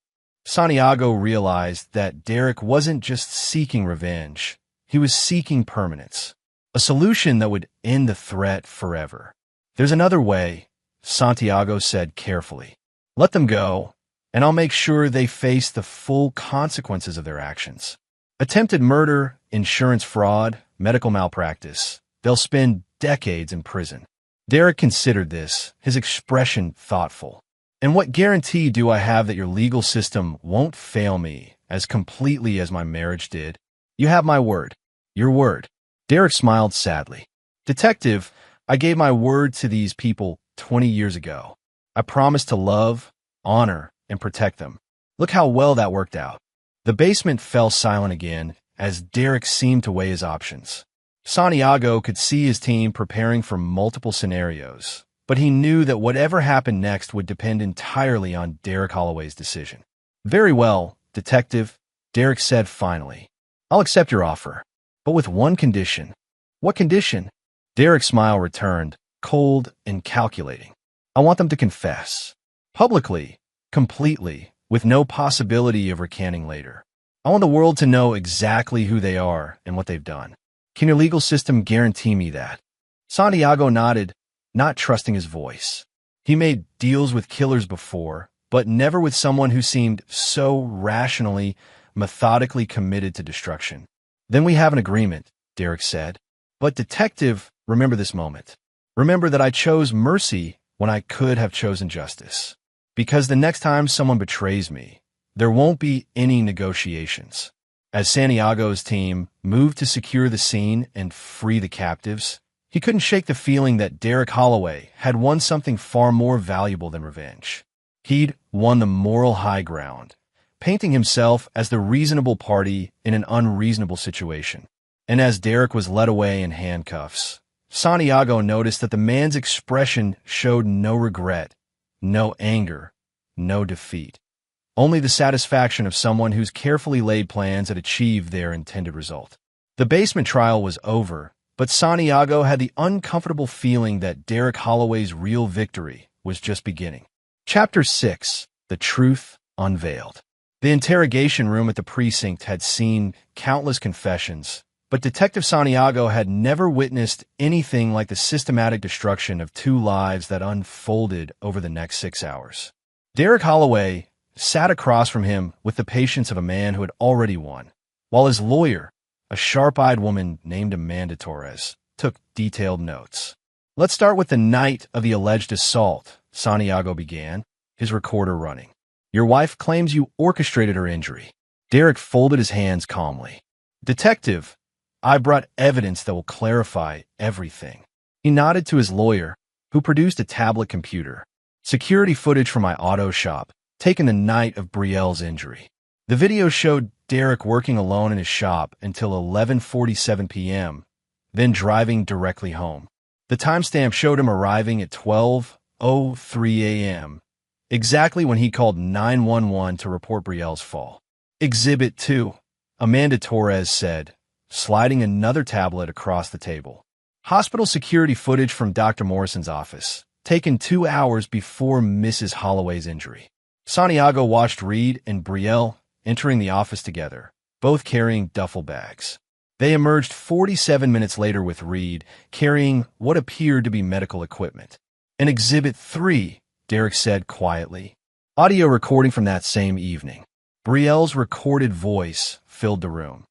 S1: Santiago realized that Derek wasn't just seeking revenge. He was seeking permanence, a solution that would end the threat forever. There's another way, Santiago said carefully. Let them go, and I'll make sure they face the full consequences of their actions. Attempted murder, insurance fraud, medical malpractice. They'll spend decades in prison. Derek considered this, his expression thoughtful. And what guarantee do I have that your legal system won't fail me as completely as my marriage did? You have my word. Your word. Derek smiled sadly. Detective, I gave my word to these people 20 years ago. I promised to love, honor, and protect them. Look how well that worked out. The basement fell silent again as Derek seemed to weigh his options. Santiago could see his team preparing for multiple scenarios, but he knew that whatever happened next would depend entirely on Derek Holloway's decision. Very well, detective, Derek said finally. I'll accept your offer, but with one condition. What condition? Derek's smile returned, cold and calculating. I want them to confess. Publicly, completely, with no possibility of recanting later. I want the world to know exactly who they are and what they've done. Can your legal system guarantee me that? Santiago nodded, not trusting his voice. He made deals with killers before, but never with someone who seemed so rationally, methodically committed to destruction. Then we have an agreement, Derek said. But detective, remember this moment. Remember that I chose mercy when I could have chosen justice. Because the next time someone betrays me, there won't be any negotiations. As Santiago's team moved to secure the scene and free the captives, he couldn't shake the feeling that Derek Holloway had won something far more valuable than revenge. He'd won the moral high ground, painting himself as the reasonable party in an unreasonable situation. And as Derek was led away in handcuffs, Santiago noticed that the man's expression showed no regret, no anger, no defeat. Only the satisfaction of someone whose carefully laid plans had achieved their intended result. The basement trial was over, but Santiago had the uncomfortable feeling that Derek Holloway's real victory was just beginning. Chapter 6. The truth unveiled. The interrogation room at the precinct had seen countless confessions, but Detective Santiago had never witnessed anything like the systematic destruction of two lives that unfolded over the next 6 hours. Derek Holloway sat across from him with the patience of a man who had already won, while his lawyer, a sharp-eyed woman named Amanda Torres, took detailed notes. "Let's start with the night of the alleged assault," Santiago began, his recorder running. "Your wife claims you orchestrated her injury." Derek folded his hands calmly. "Detective, I brought evidence that will clarify everything." He nodded to his lawyer, who produced a tablet computer. "Security footage from my auto shop, taken the night of Brielle's injury." The video showed Derek working alone in his shop until 11:47 p.m., then driving directly home. The timestamp showed him arriving at 12:03 a.m., exactly when he called 911 to report Brielle's fall. "Exhibit 2, Amanda Torres said, sliding another tablet across the table. "Hospital security footage from Dr. Morrison's office, taken 2 hours before Mrs. Holloway's injury." Santiago watched Reed and Brielle entering the office together, both carrying duffel bags. They emerged 47 minutes later with Reed carrying what appeared to be medical equipment. "And Exhibit 3, Derek said quietly. Audio recording from that same evening. Brielle's recorded voice filled the room.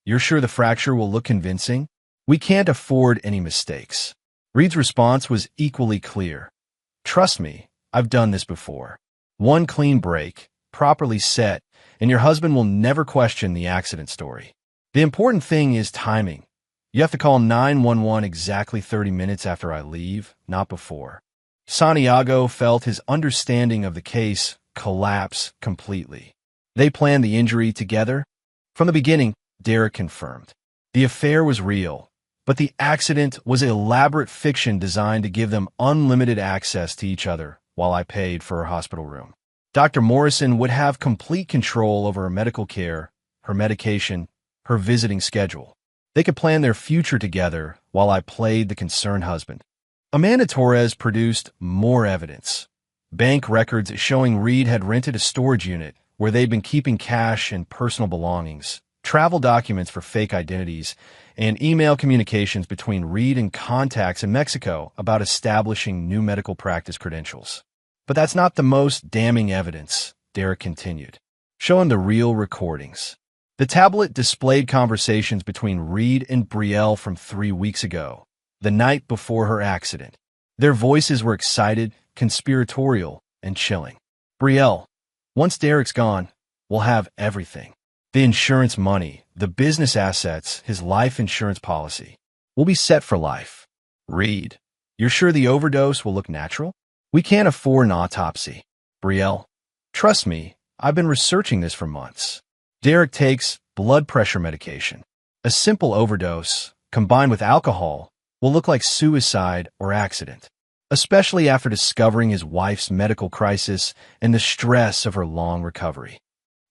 S1: "You're sure the fracture will look convincing? We can't afford any mistakes." Reed's response was equally clear. "Trust me, I've done this before. One clean break, properly set, and your husband will never question the accident story. The important thing is timing. You have to call 911 exactly 30 minutes after I leave, not before." Santiago felt his understanding of the case collapse completely. They planned the injury together? From the beginning, Derek confirmed. The affair was real, but the accident was elaborate fiction designed to give them unlimited access to each other while I paid for her hospital room. Dr. Morrison would have complete control over her medical care, her medication, her visiting schedule. They could plan their future together while I played the concerned husband. Amanda Torres produced more evidence. Bank records showing Reed had rented a storage unit where they'd been keeping cash and personal belongings, travel documents for fake identities, and email communications between Reed and contacts in Mexico about establishing new medical practice credentials. "But that's not the most damning evidence," Derek continued, showing the real recordings. The tablet displayed conversations between Reed and Brielle from 3 weeks ago, the night before her accident. Their voices were excited, conspiratorial, and chilling. "Brielle, once Derek's gone, we'll have everything. The insurance money, the business assets, his life insurance policy. We'll be set for life." "Reed, you're sure the overdose will look natural? We can't afford an autopsy." "Brielle, trust me, I've been researching this for months. Derek takes blood pressure medication. A simple overdose, combined with alcohol, will look like suicide or accident, especially after discovering his wife's medical crisis and the stress of her long recovery."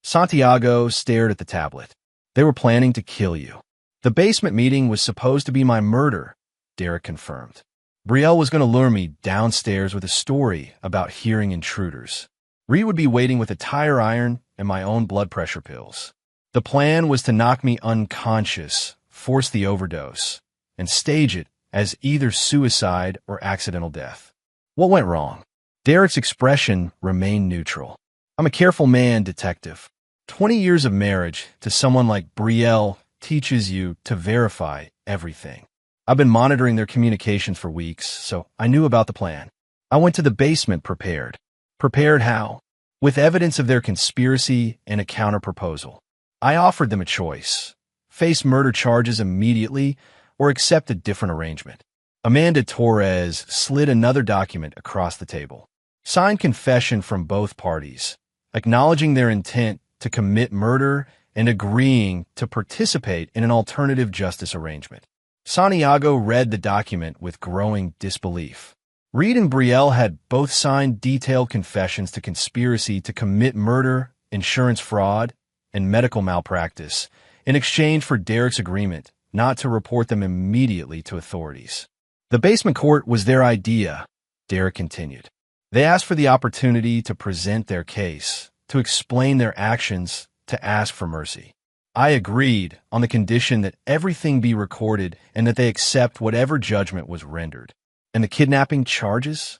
S1: Santiago stared at the tablet. "They were planning to kill you." "The basement meeting was supposed to be my murder," Derek confirmed. "Brielle was going to lure me downstairs with a story about hearing intruders. Reed would be waiting with a tire iron and my own blood pressure pills. The plan was to knock me unconscious, force the overdose, and stage it as either suicide or accidental death." "What went wrong?" Derek's expression remained neutral. "I'm a careful man, detective. 20 years of marriage to someone like Brielle teaches you to verify everything. I've been monitoring their communications for weeks, so I knew about the plan. I went to the basement prepared. Prepared how? With evidence of their conspiracy and a counter-proposal. I offered them a choice: face murder charges immediately or accept a different arrangement." Amanda Torres slid another document across the table. Signed confession from both parties, acknowledging their intent to commit murder and agreeing to participate in an alternative justice arrangement. Santiago read the document with growing disbelief. Reed and Brielle had both signed detailed confessions to conspiracy to commit murder, insurance fraud, and medical malpractice in exchange for Derek's agreement not to report them immediately to authorities. "The basement court was their idea," Derek continued. They asked for the opportunity to present their case, to explain their actions, to ask for mercy. I agreed on the condition that everything be recorded and that they accept whatever judgment was rendered. And the kidnapping charges?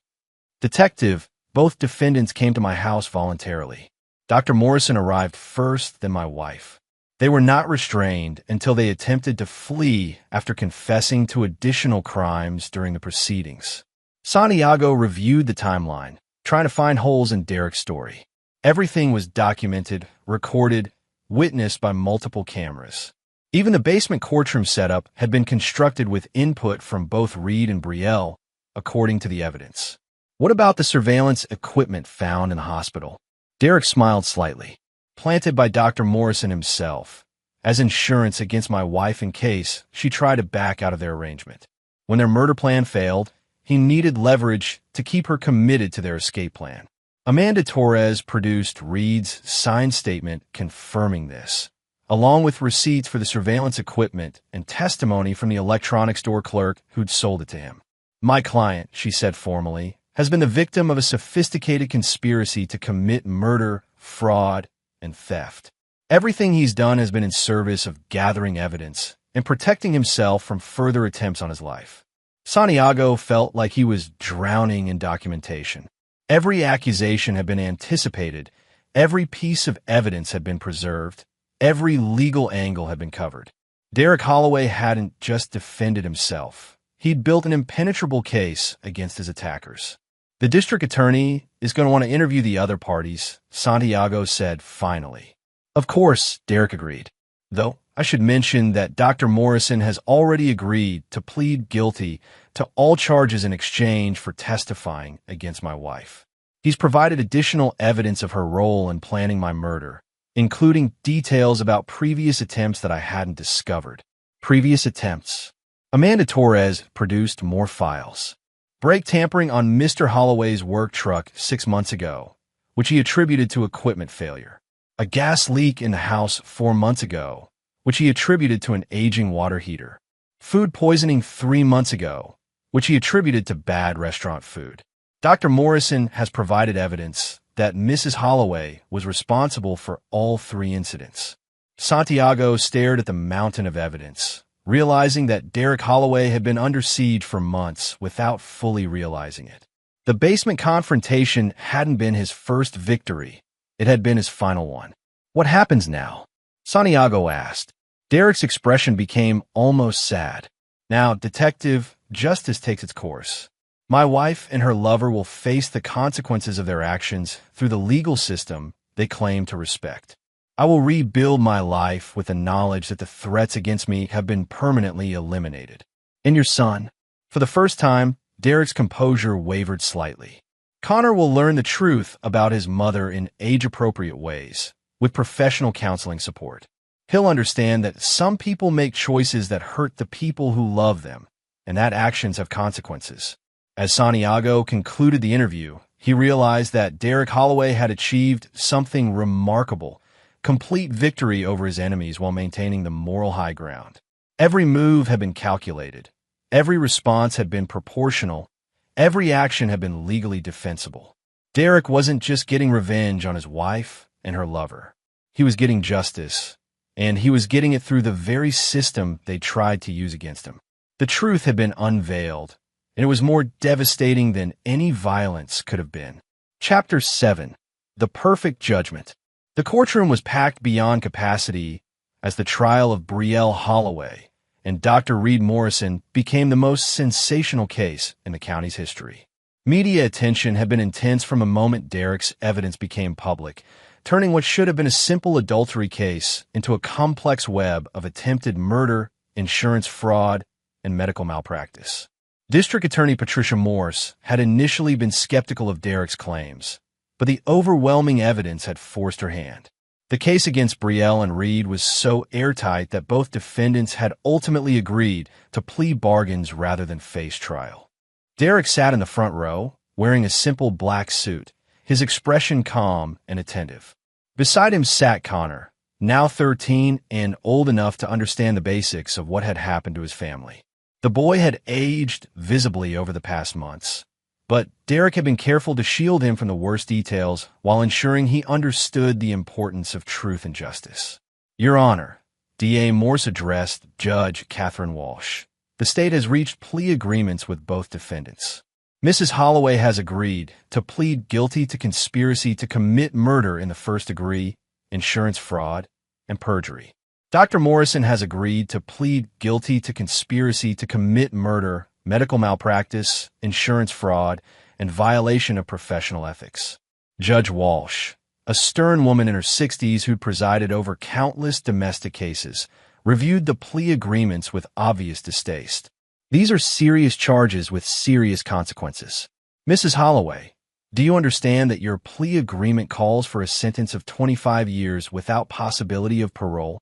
S1: Detective, both defendants came to my house voluntarily. Dr. Morrison arrived first, then my wife. They were not restrained until they attempted to flee after confessing to additional crimes during the proceedings. Santiago reviewed the timeline, trying to find holes in Derek's story. Everything was documented, recorded, witnessed by multiple cameras. Even the basement courtroom setup had been constructed with input from both Reed and Brielle, according to the evidence. What about the surveillance equipment found in the hospital? Derek smiled slightly. Planted by Dr. Morrison himself, as insurance against my wife in case she tried to back out of their arrangement. When their murder plan failed, he needed leverage to keep her committed to their escape plan. Amanda Torres produced Reed's signed statement confirming this, along with receipts for the surveillance equipment and testimony from the electronics store clerk who'd sold it to him. My client, she said formally, has been the victim of a sophisticated conspiracy to commit murder, fraud, and theft. Everything he's done has been in service of gathering evidence and protecting himself from further attempts on his life. Santiago felt like he was drowning in documentation. Every accusation had been anticipated, every piece of evidence had been preserved, every legal angle had been covered. Derek Holloway hadn't just defended himself. He'd built an impenetrable case against his attackers. The district attorney is going to want to interview the other parties, Santiago said finally. Of course, Derek agreed. Though, I should mention that Dr. Morrison has already agreed to plead guilty to all charges in exchange for testifying against my wife. He's provided additional evidence of her role in planning my murder, including details about previous attempts that I hadn't discovered. Previous attempts. Amanda Torres produced more files. Brake tampering on Mr. Holloway's work truck 6 months ago, which he attributed to equipment failure. A gas leak in the house 4 months ago, which he attributed to an aging water heater. Food poisoning 3 months ago, which he attributed to bad restaurant food. Dr. Morrison has provided evidence that Mrs. Holloway was responsible for all 3 incidents. Santiago stared at the mountain of evidence, realizing that Derek Holloway had been under siege for months without fully realizing it. The basement confrontation hadn't been his first victory. It had been his final one. What happens now? Santiago asked. Derek's expression became almost sad. Now, detective, justice takes its course. My wife and her lover will face the consequences of their actions through the legal system they claim to respect. I will rebuild my life with the knowledge that the threats against me have been permanently eliminated. And your son? For the first time, Derek's composure wavered slightly. Connor will learn the truth about his mother in age-appropriate ways, with professional counseling support. He'll understand that some people make choices that hurt the people who love them, and that actions have consequences. As Santiago concluded the interview, he realized that Derek Holloway had achieved something remarkable, complete victory over his enemies while maintaining the moral high ground. Every move had been calculated. Every response had been proportional. Every action had been legally defensible. Derek wasn't just getting revenge on his wife and her lover. He was getting justice, and he was getting it through the very system they tried to use against him. The truth had been unveiled, and it was more devastating than any violence could have been. Chapter 7. The Perfect Judgment. The courtroom was packed beyond capacity as the trial of Brielle Holloway and Dr. Reed Morrison became the most sensational case in the county's history. Media attention had been intense from the moment Derek's evidence became public, turning what should have been a simple adultery case into a complex web of attempted murder, insurance fraud, and medical malpractice. District Attorney Patricia Morse had initially been skeptical of Derek's claims, but the overwhelming evidence had forced her hand. The case against Brielle and Reed was so airtight that both defendants had ultimately agreed to plea bargains rather than face trial. Derek sat in the front row, wearing a simple black suit, his expression calm and attentive. Beside him sat Connor, now 13 and old enough to understand the basics of what had happened to his family. The boy had aged visibly over the past months, But Derek had been careful to shield him from the worst details while ensuring he understood the importance of truth and justice. Your Honor, D.A. Morse addressed Judge Catherine Walsh. The state has reached plea agreements with both defendants. Mrs. Holloway has agreed to plead guilty to conspiracy to commit murder in the first degree, insurance fraud, and perjury. Dr. Morrison has agreed to plead guilty to conspiracy to commit murder, medical malpractice, insurance fraud, and violation of professional ethics. Judge Walsh, a stern woman in her 60s who presided over countless domestic cases, reviewed the plea agreements with obvious distaste. These are serious charges with serious consequences. Mrs. Holloway, do you understand that your plea agreement calls for a sentence of 25 years without possibility of parole?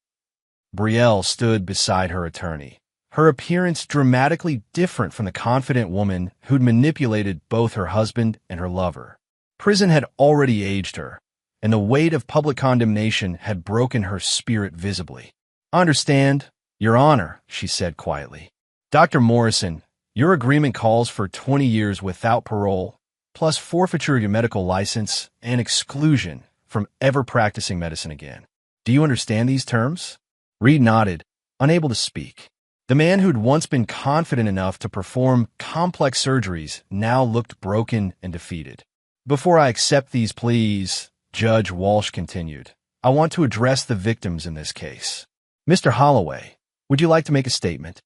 S1: Brielle stood beside her attorney, her appearance dramatically different from the confident woman who'd manipulated both her husband and her lover. Prison had already aged her, and the weight of public condemnation had broken her spirit visibly. I understand, Your Honor, she said quietly. Dr. Morrison, your agreement calls for 20 years without parole, plus forfeiture of your medical license and exclusion from ever practicing medicine again. Do you understand these terms? Reed nodded, unable to speak. The man who'd once been confident enough to perform complex surgeries now looked broken and defeated. Before I accept these pleas, Judge Walsh continued, I want to address the victims in this case. Mr. Holloway, would you like to make a statement?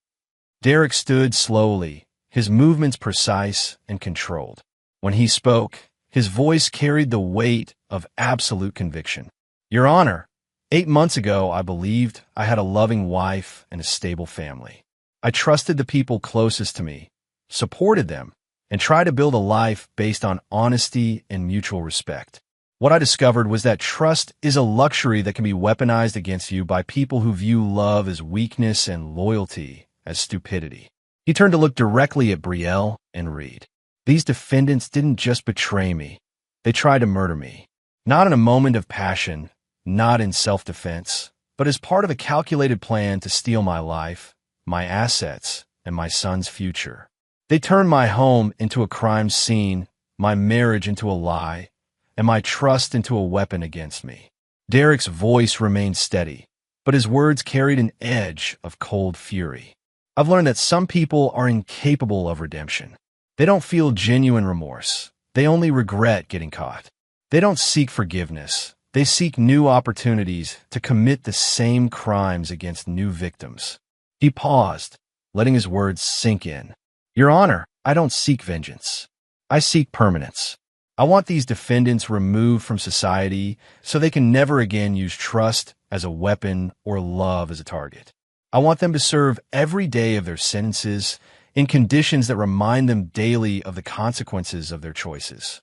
S1: Derek stood slowly, his movements precise and controlled. When he spoke, his voice carried the weight of absolute conviction. Your Honor, 8 months ago, I believed I had a loving wife and a stable family. I trusted the people closest to me, supported them, and tried to build a life based on honesty and mutual respect. What I discovered was that trust is a luxury that can be weaponized against you by people who view love as weakness and loyalty as stupidity. He turned to look directly at Brielle and Reed. These defendants didn't just betray me. They tried to murder me. Not in a moment of passion, not in self-defense, but as part of a calculated plan to steal my life, my assets, and my son's future. They turned my home into a crime scene, my marriage into a lie, and my trust into a weapon against me. Derek's voice remained steady, but his words carried an edge of cold fury. I've learned that some people are incapable of redemption. They don't feel genuine remorse. They only regret getting caught. They don't seek forgiveness. They seek new opportunities to commit the same crimes against new victims. He paused, letting his words sink in. Your Honor, I don't seek vengeance. I seek permanence. I want these defendants removed from society so they can never again use trust as a weapon or love as a target. I want them to serve every day of their sentences in conditions that remind them daily of the consequences of their choices.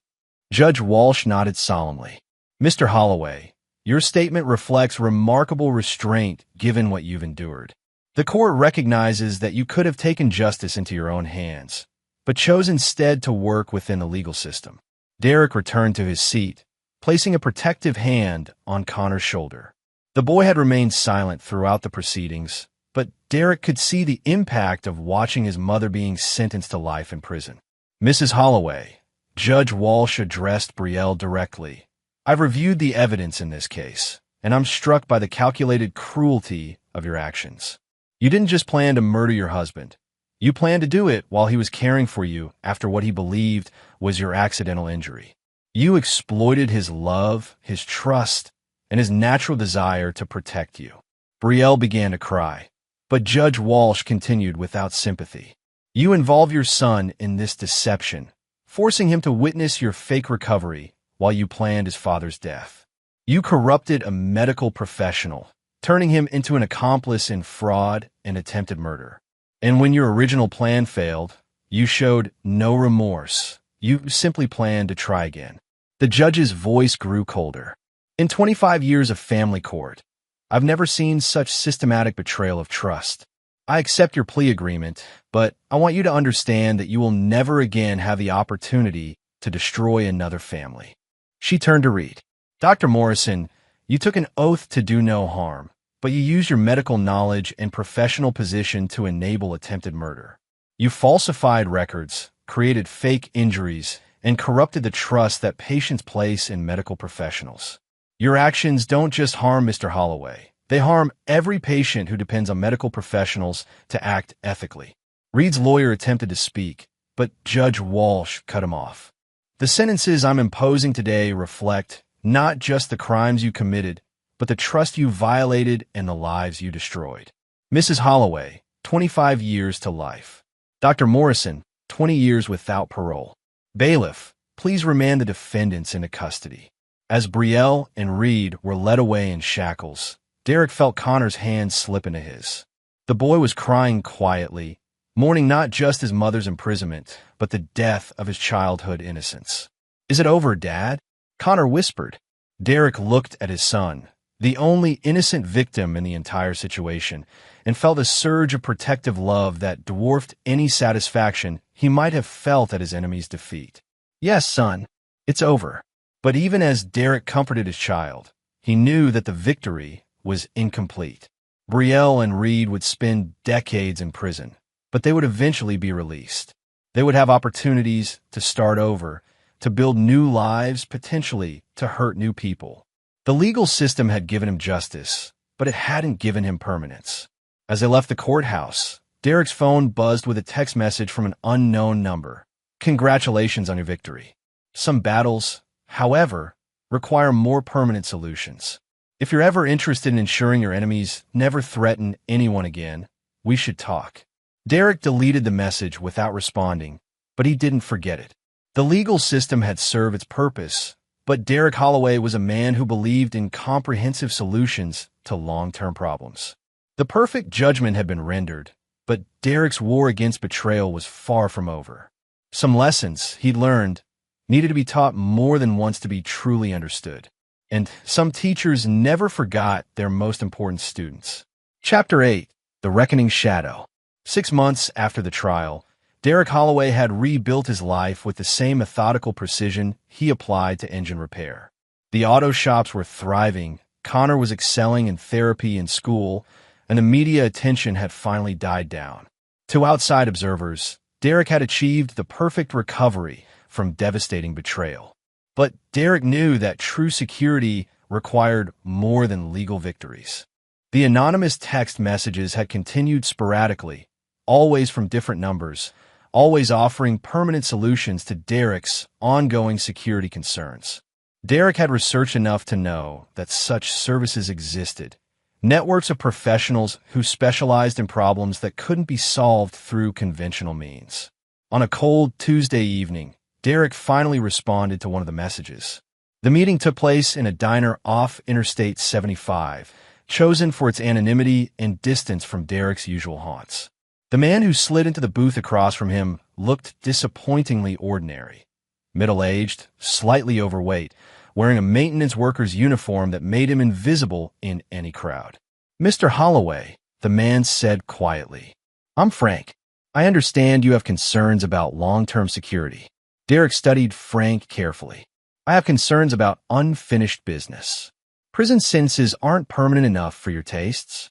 S1: Judge Walsh nodded solemnly. Mr. Holloway, your statement reflects remarkable restraint given what you've endured. The court recognizes that you could have taken justice into your own hands, but chose instead to work within the legal system. Derek returned to his seat, placing a protective hand on Connor's shoulder. The boy had remained silent throughout the proceedings, but Derek could see the impact of watching his mother being sentenced to life in prison. Mrs. Holloway, Judge Walsh addressed Brielle directly. I've reviewed the evidence in this case, and I'm struck by the calculated cruelty of your actions. You didn't just plan to murder your husband. You planned to do it while he was caring for you after what he believed was your accidental injury. You exploited his love, his trust, and his natural desire to protect you. Brielle began to cry, but Judge Walsh continued without sympathy. You involve your son in this deception, forcing him to witness your fake recovery while you planned his father's death. You corrupted a medical professional, turning him into an accomplice in fraud and attempted murder. And when your original plan failed, you showed no remorse. You simply planned to try again. The judge's voice grew colder. In 25 years of family court, I've never seen such systematic betrayal of trust. I accept your plea agreement, but I want you to understand that you will never again have the opportunity to destroy another family. She turned to Reed. Dr. Morrison, you took an oath to do no harm, but you used your medical knowledge and professional position to enable attempted murder. You falsified records, created fake injuries, and corrupted the trust that patients place in medical professionals. Your actions don't just harm Mr. Holloway. They harm every patient who depends on medical professionals to act ethically. Reed's lawyer attempted to speak, but Judge Walsh cut him off. The sentences I'm imposing today reflect not just the crimes you committed, but the trust you violated and the lives you destroyed. Mrs. Holloway, 25 years to life. Dr. Morrison, 20 years without parole. Bailiff, please remand the defendants into custody. As Brielle and Reed were led away in shackles, Derek felt Connor's hand slip into his. The boy was crying quietly, mourning not just his mother's imprisonment, but the death of his childhood innocence. "Is it over, Dad?" Connor whispered. Derek looked at his son, the only innocent victim in the entire situation, and felt a surge of protective love that dwarfed any satisfaction he might have felt at his enemy's defeat. "Yes, son, it's over." But even as Derek comforted his child, he knew that the victory was incomplete. Brielle and Reed would spend decades in prison, but they would eventually be released. They would have opportunities to start over, to build new lives, potentially to hurt new people. The legal system had given him justice, but it hadn't given him permanence. As they left the courthouse, Derek's phone buzzed with a text message from an unknown number. "Congratulations on your victory. Some battles, however, require more permanent solutions. If you're ever interested in ensuring your enemies never threaten anyone again, we should talk." Derek deleted the message without responding, but he didn't forget it. The legal system had served its purpose, but Derek Holloway was a man who believed in comprehensive solutions to long-term problems. The perfect judgment had been rendered, but Derek's war against betrayal was far from over. Some lessons he'd learned needed to be taught more than once to be truly understood. And some teachers never forgot their most important students. Chapter 8, The Reckoning Shadow. 6 months after the trial, Derek Holloway had rebuilt his life with the same methodical precision he applied to engine repair. The auto shops were thriving, Connor was excelling in therapy and school, and the media attention had finally died down. To outside observers, Derek had achieved the perfect recovery from devastating betrayal. But Derek knew that true security required more than legal victories. The anonymous text messages had continued sporadically, always from different numbers, always offering permanent solutions to Derek's ongoing security concerns. Derek had researched enough to know that such services existed, networks of professionals who specialized in problems that couldn't be solved through conventional means. On a cold Tuesday evening, Derek finally responded to one of the messages. The meeting took place in a diner off Interstate 75, chosen for its anonymity and distance from Derek's usual haunts. The man who slid into the booth across from him looked disappointingly ordinary. Middle-aged, slightly overweight, wearing a maintenance worker's uniform that made him invisible in any crowd. "Mr. Holloway," the man said quietly. "I'm Frank. I understand you have concerns about long-term security." Derek studied Frank carefully. "I have concerns about unfinished business. Prison sentences aren't permanent enough for your tastes.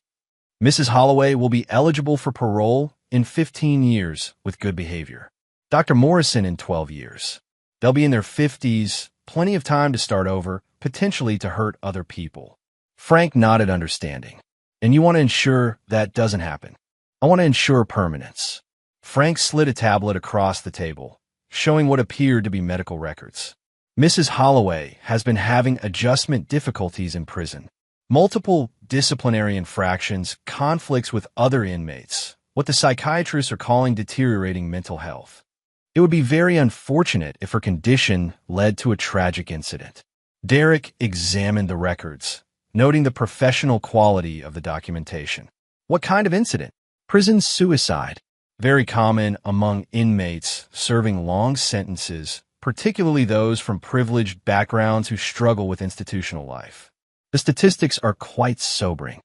S1: Mrs. Holloway will be eligible for parole in 15 years with good behavior. Dr. Morrison in 12 years. They'll be in their 50s, plenty of time to start over, potentially to hurt other people." Frank nodded understanding. "And you want to ensure that doesn't happen?" "I want to ensure permanence." Frank slid a tablet across the table, showing what appeared to be medical records. "Mrs. Holloway has been having adjustment difficulties in prison. Multiple disciplinary infractions, conflicts with other inmates, what the psychiatrists are calling deteriorating mental health. It would be very unfortunate if her condition led to a tragic incident." Derek examined the records, noting the professional quality of the documentation. "What kind of incident?" "Prison suicide. Very common among inmates serving long sentences, particularly those from privileged backgrounds who struggle with institutional life. The statistics are quite sobering."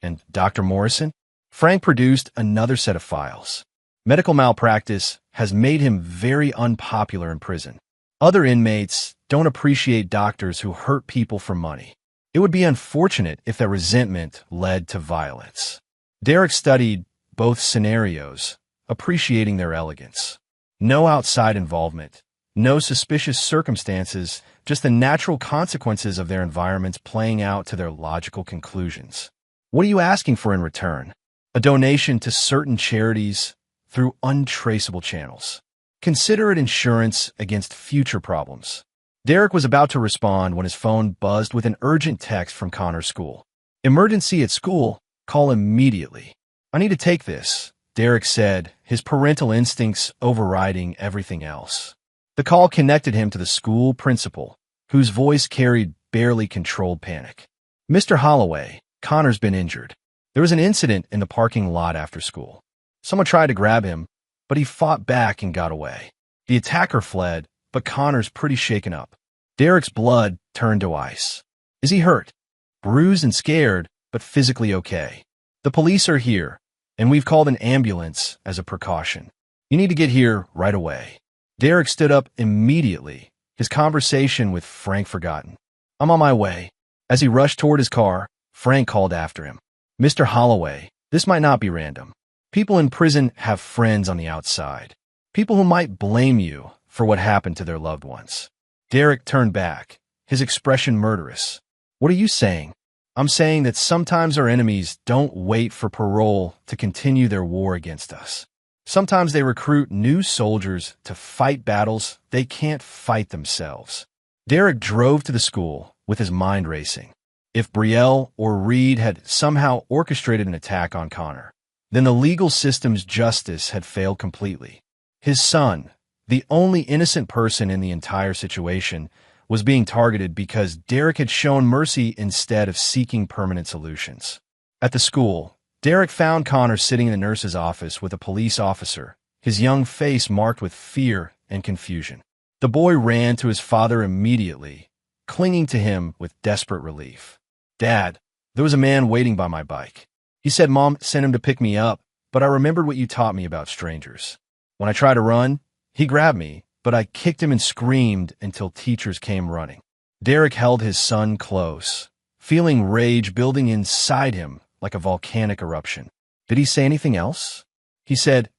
S1: "And Dr. Morrison?" Frank produced another set of files. "Medical malpractice has made him very unpopular in prison. Other inmates don't appreciate doctors who hurt people for money. It would be unfortunate if that resentment led to violence." Derek studied both scenarios, appreciating their elegance. No outside involvement, no suspicious circumstances, just the natural consequences of their environments playing out to their logical conclusions. What are you asking for in return? A donation to certain charities through untraceable channels. Consider it insurance against future problems. Derek was about to respond when his phone buzzed with an urgent text from Connor's school. Emergency at school, call immediately. I need to take this, Derek said, his parental instincts overriding everything else. The call connected him to the school principal, whose voice carried barely controlled panic. Mr. Holloway, Connor's been injured. There was an incident in the parking lot after school. Someone tried to grab him, but he fought back and got away. The attacker fled, but Connor's pretty shaken up. Derek's blood turned to ice. Is he hurt? Bruised and scared, but physically okay. The police are here, and we've called an ambulance as a precaution. You need to get here right away. Derek stood up immediately, his conversation with Frank forgotten. I'm on my way. As he rushed toward his car, Frank called after him. Mr. Holloway, this might not be random. People in prison have friends on the outside. People who might blame you for what happened to their loved ones. Derek turned back, his expression murderous. What are you saying? I'm saying that sometimes our enemies don't wait for parole to continue their war against us. Sometimes they recruit new soldiers to fight battles they can't fight themselves. Derek drove to the school with his mind racing. If Brielle or Reed had somehow orchestrated an attack on Connor, then the legal system's justice had failed completely. His son, the only innocent person in the entire situation, was being targeted because Derek had shown mercy instead of seeking permanent solutions. At the school, Derek found Connor sitting in the nurse's office with a police officer, his young face marked with fear and confusion. The boy ran to his father immediately, clinging to him with desperate relief. Dad, there was a man waiting by my bike. He said Mom sent him to pick me up, but I remembered what you taught me about strangers. When I tried to run, he grabbed me, but I kicked him and screamed until teachers came running. Derek held his son close, feeling rage building inside him like a volcanic eruption. Did he say anything else? He said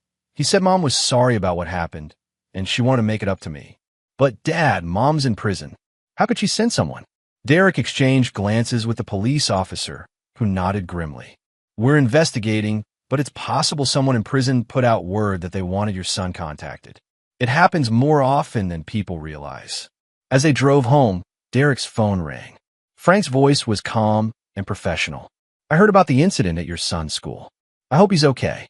S1: Mom was sorry about what happened, and she wanted to make it up to me. But Dad, Mom's in prison. How could she send someone? Derek exchanged glances with the police officer, who nodded grimly. We're investigating, but it's possible someone in prison put out word that they wanted your son contacted. It happens more often than people realize. As they drove home, Derek's phone rang. Frank's voice was calm and professional. I heard about the incident at your son's school. I hope he's okay.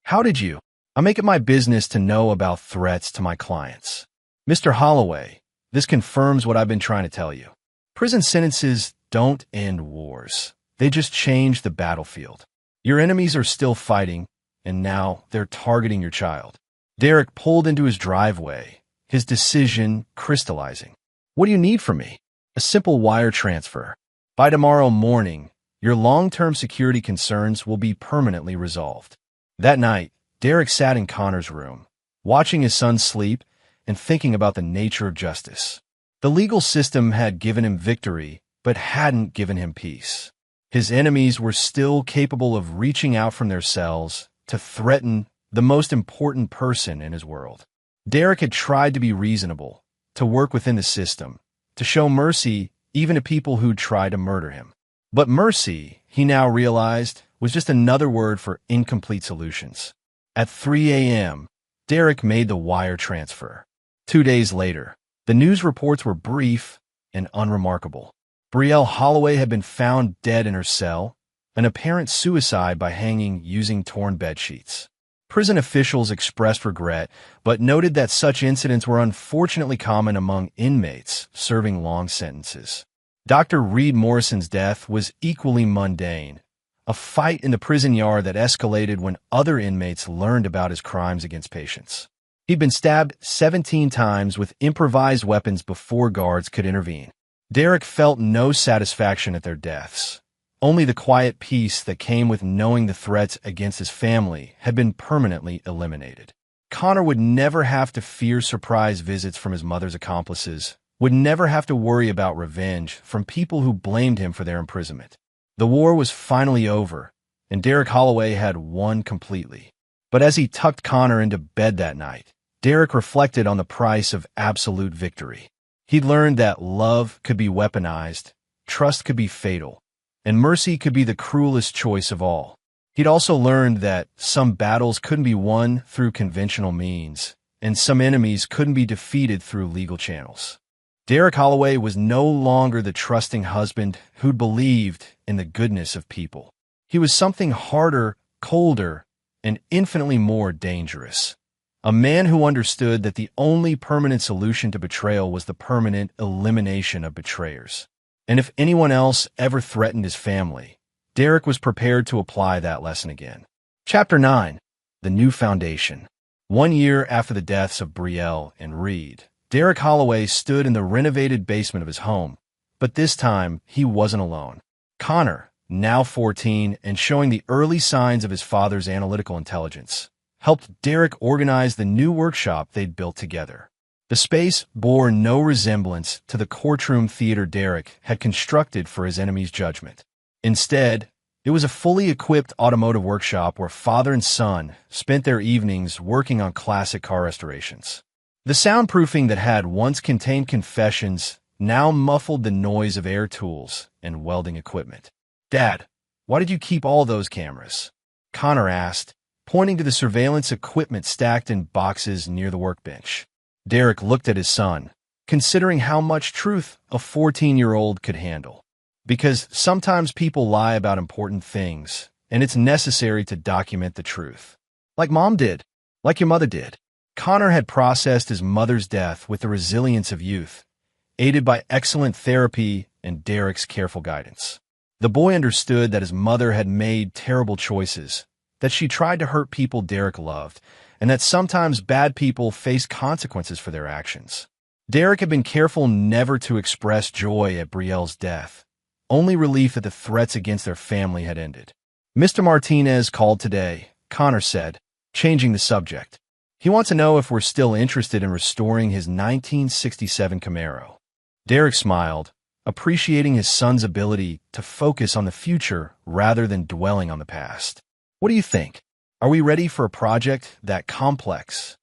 S1: How did you? I make it my business to know about threats to my clients. Mr. Holloway, this confirms what I've been trying to tell you. Prison sentences don't end wars. They just change the battlefield. Your enemies are still fighting, and now they're targeting your child. Derek pulled into his driveway, his decision crystallizing. What do you need from me? A simple wire transfer. By tomorrow morning, your long-term security concerns will be permanently resolved. That night, Derek sat in Connor's room, watching his son sleep and thinking about the nature of justice. The legal system had given him victory, but hadn't given him peace. His enemies were still capable of reaching out from their cells to threaten the most important person in his world. Derek had tried to be reasonable, to work within the system, to show mercy even to people who'd tried to murder him. But mercy, he now realized, was just another word for incomplete solutions. At 3 a.m., Derek made the wire transfer. 2 days later, the news reports were brief and unremarkable. Brielle Holloway had been found dead in her cell, an apparent suicide by hanging using torn bedsheets. Prison officials expressed regret, but noted that such incidents were unfortunately common among inmates serving long sentences. Dr. Reed Morrison's death was equally mundane, a fight in the prison yard that escalated when other inmates learned about his crimes against patients. He'd been stabbed 17 times with improvised weapons before guards could intervene. Derek felt no satisfaction at their deaths. Only the quiet peace that came with knowing the threats against his family had been permanently eliminated. Connor would never have to fear surprise visits from his mother's accomplices, would never have to worry about revenge from people who blamed him for their imprisonment. The war was finally over, and Derek Holloway had won completely. But as he tucked Connor into bed that night, Derek reflected on the price of absolute victory. He'd learned that love could be weaponized, trust could be fatal, and mercy could be the cruelest choice of all. He'd also learned that some battles couldn't be won through conventional means, and some enemies couldn't be defeated through legal channels. Derek Holloway was no longer the trusting husband who'd believed in the goodness of people. He was something harder, colder, and infinitely more dangerous. A man who understood that the only permanent solution to betrayal was the permanent elimination of betrayers. And if anyone else ever threatened his family, Derek was prepared to apply that lesson again. Chapter 9. The New Foundation. 1 year after the deaths of Brielle and Reed, Derek Holloway stood in the renovated basement of his home, but this time he wasn't alone. Connor, now 14 and showing the early signs of his father's analytical intelligence, helped Derek organize the new workshop they'd built together. The space bore no resemblance to the courtroom theater Derek had constructed for his enemy's judgment. Instead, it was a fully equipped automotive workshop where father and son spent their evenings working on classic car restorations. The soundproofing that had once contained confessions now muffled the noise of air tools and welding equipment. "Dad, why did you keep all those cameras?" Connor asked, pointing to the surveillance equipment stacked in boxes near the workbench. Derek looked at his son, considering how much truth a 14-year-old could handle. "Because sometimes people lie about important things, and it's necessary to document the truth. Like Mom did. Like your mother did." Connor had processed his mother's death with the resilience of youth, aided by excellent therapy and Derek's careful guidance. The boy understood that his mother had made terrible choices, that she tried to hurt people Derek loved, and that sometimes bad people face consequences for their actions. Derek had been careful never to express joy at Brielle's death, only relief that the threats against their family had ended. "Mr. Martinez called today," Connor said, changing the subject. "He wants to know if we're still interested in restoring his 1967 Camaro." Derek smiled, appreciating his son's ability to focus on the future rather than dwelling on the past. "What do you think? Are we ready for a project that complex?"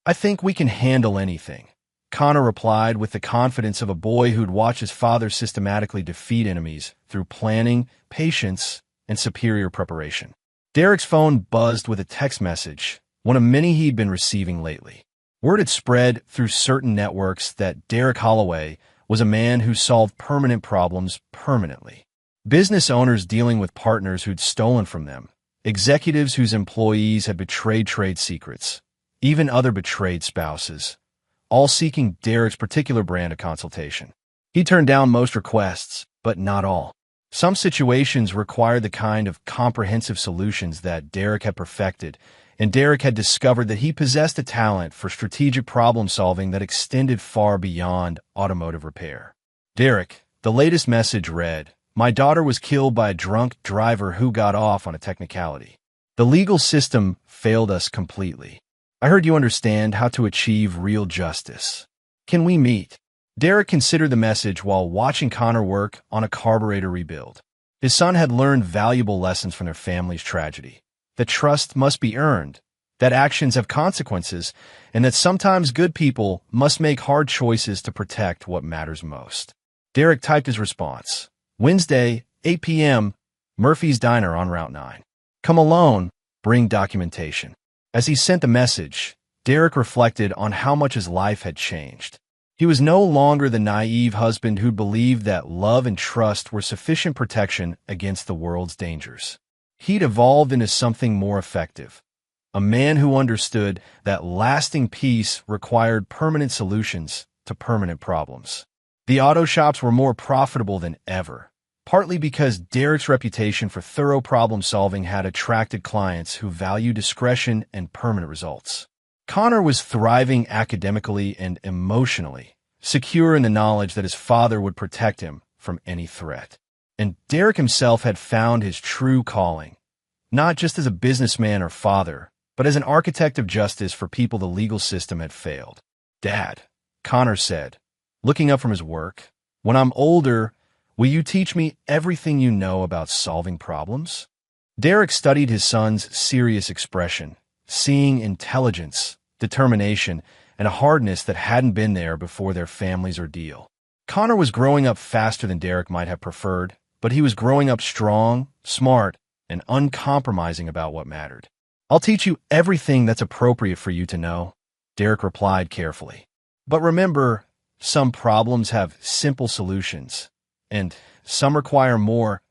S1: "I think we can handle anything," Connor replied with the confidence of a boy who'd watched his father systematically defeat enemies through planning, patience, and superior preparation. Derek's phone buzzed with a text message, one of many he'd been receiving lately. Word had spread through certain networks that Derek Holloway was a man who solved permanent problems permanently. Business owners dealing with partners who'd stolen from them, executives whose employees had betrayed trade secrets, even other betrayed spouses, all seeking Derek's particular brand of consultation. He turned down most requests, but not all. Some situations required the kind of comprehensive solutions that Derek had perfected, and Derek had discovered that he possessed a talent for strategic problem-solving that extended far beyond automotive repair. "Derek," the latest message read, "My daughter was killed by a drunk driver who got off on a technicality. The legal system failed us completely. I heard you understand how to achieve real justice. Can we meet?" Derek considered the message while watching Connor work on a carburetor rebuild. His son had learned valuable lessons from their family's tragedy. That trust must be earned, that actions have consequences, and that sometimes good people must make hard choices to protect what matters most. Derek typed his response. "Wednesday, 8 p.m., Murphy's Diner on Route 9. Come alone, bring documentation." As he sent the message, Derek reflected on how much his life had changed. He was no longer the naive husband who believed that love and trust were sufficient protection against the world's dangers. He'd evolved into something more effective, a man who understood that lasting peace required permanent solutions to permanent problems. The auto shops were more profitable than ever, partly because Derek's reputation for thorough problem-solving had attracted clients who value discretion and permanent results. Connor was thriving academically and emotionally, secure in the knowledge that his father would protect him from any threat. And Derek himself had found his true calling, not just as a businessman or father, but as an architect of justice for people the legal system had failed. "Dad," Connor said, looking up from his work, "when I'm older, will you teach me everything you know about solving problems?" Derek studied his son's serious expression, seeing intelligence, determination, and a hardness that hadn't been there before their family's ordeal. Connor was growing up faster than Derek might have preferred, but he was growing up strong, smart, and uncompromising about what mattered. "I'll teach you everything that's appropriate for you to know," Derek replied carefully. "But remember, some problems have simple solutions, and some require more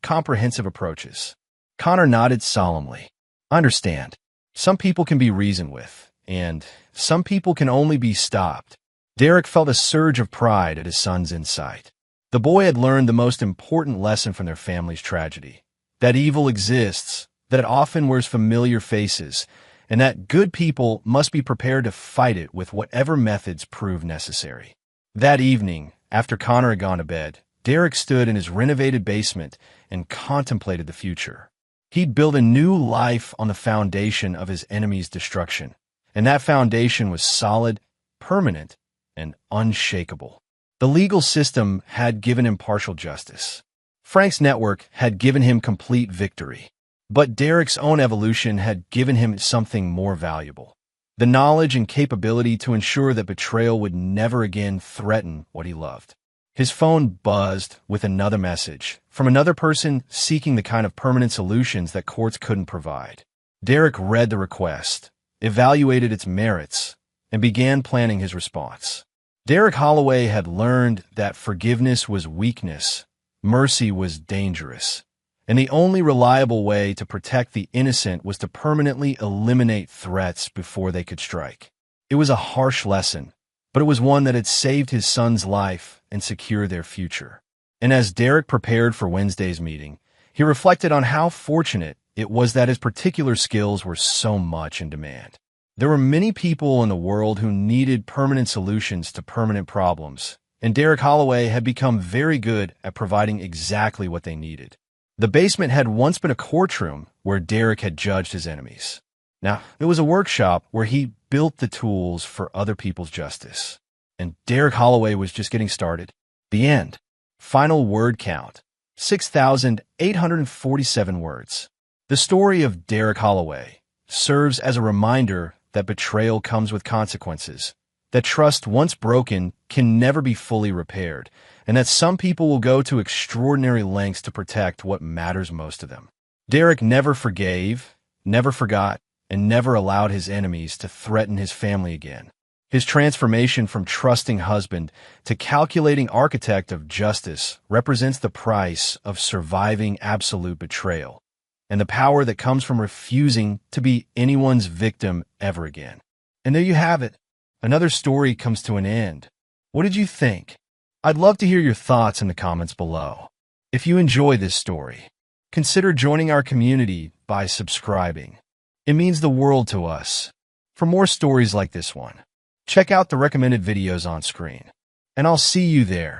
S1: comprehensive approaches." Connor nodded solemnly. "I understand. Some people can be reasoned with, and some people can only be stopped." Derek felt a surge of pride at his son's insight. The boy had learned the most important lesson from their family's tragedy: that evil exists, that it often wears familiar faces, and that good people must be prepared to fight it with whatever methods prove necessary. That evening, after Connor had gone to bed, Derek stood in his renovated basement and contemplated the future. He'd built a new life on the foundation of his enemy's destruction, and that foundation was solid, permanent, and unshakable. The legal system had given him partial justice. Frank's network had given him complete victory. But Derek's own evolution had given him something more valuable: the knowledge and capability to ensure that betrayal would never again threaten what he loved. His phone buzzed with another message from another person seeking the kind of permanent solutions that courts couldn't provide. Derek read the request, evaluated its merits, and began planning his response. Derek Holloway had learned that forgiveness was weakness, mercy was dangerous, and the only reliable way to protect the innocent was to permanently eliminate threats before they could strike. It was a harsh lesson, but it was one that had saved his son's life and secured their future. And as Derek prepared for Wednesday's meeting, he reflected on how fortunate it was that his particular skills were so much in demand. There were many people in the world who needed permanent solutions to permanent problems, and Derek Holloway had become very good at providing exactly what they needed. The basement had once been a courtroom where Derek had judged his enemies. Now, it was a workshop where he built the tools for other people's justice. And Derek Holloway was just getting started. The end. Final word count: 6,847 words. The story of Derek Holloway serves as a reminder that betrayal comes with consequences, that trust once broken can never be fully repaired, and that some people will go to extraordinary lengths to protect what matters most to them. Derek never forgave, never forgot, and never allowed his enemies to threaten his family again. His transformation from trusting husband to calculating architect of justice represents the price of surviving absolute betrayal, and the power that comes from refusing to be anyone's victim ever again. And there you have it. Another story comes to an end. What did you think? I'd love to hear your thoughts in the comments below. If you enjoy this story, consider joining our community by subscribing. It means the world to us. For more stories like this one, check out the recommended videos on screen, and I'll see you there.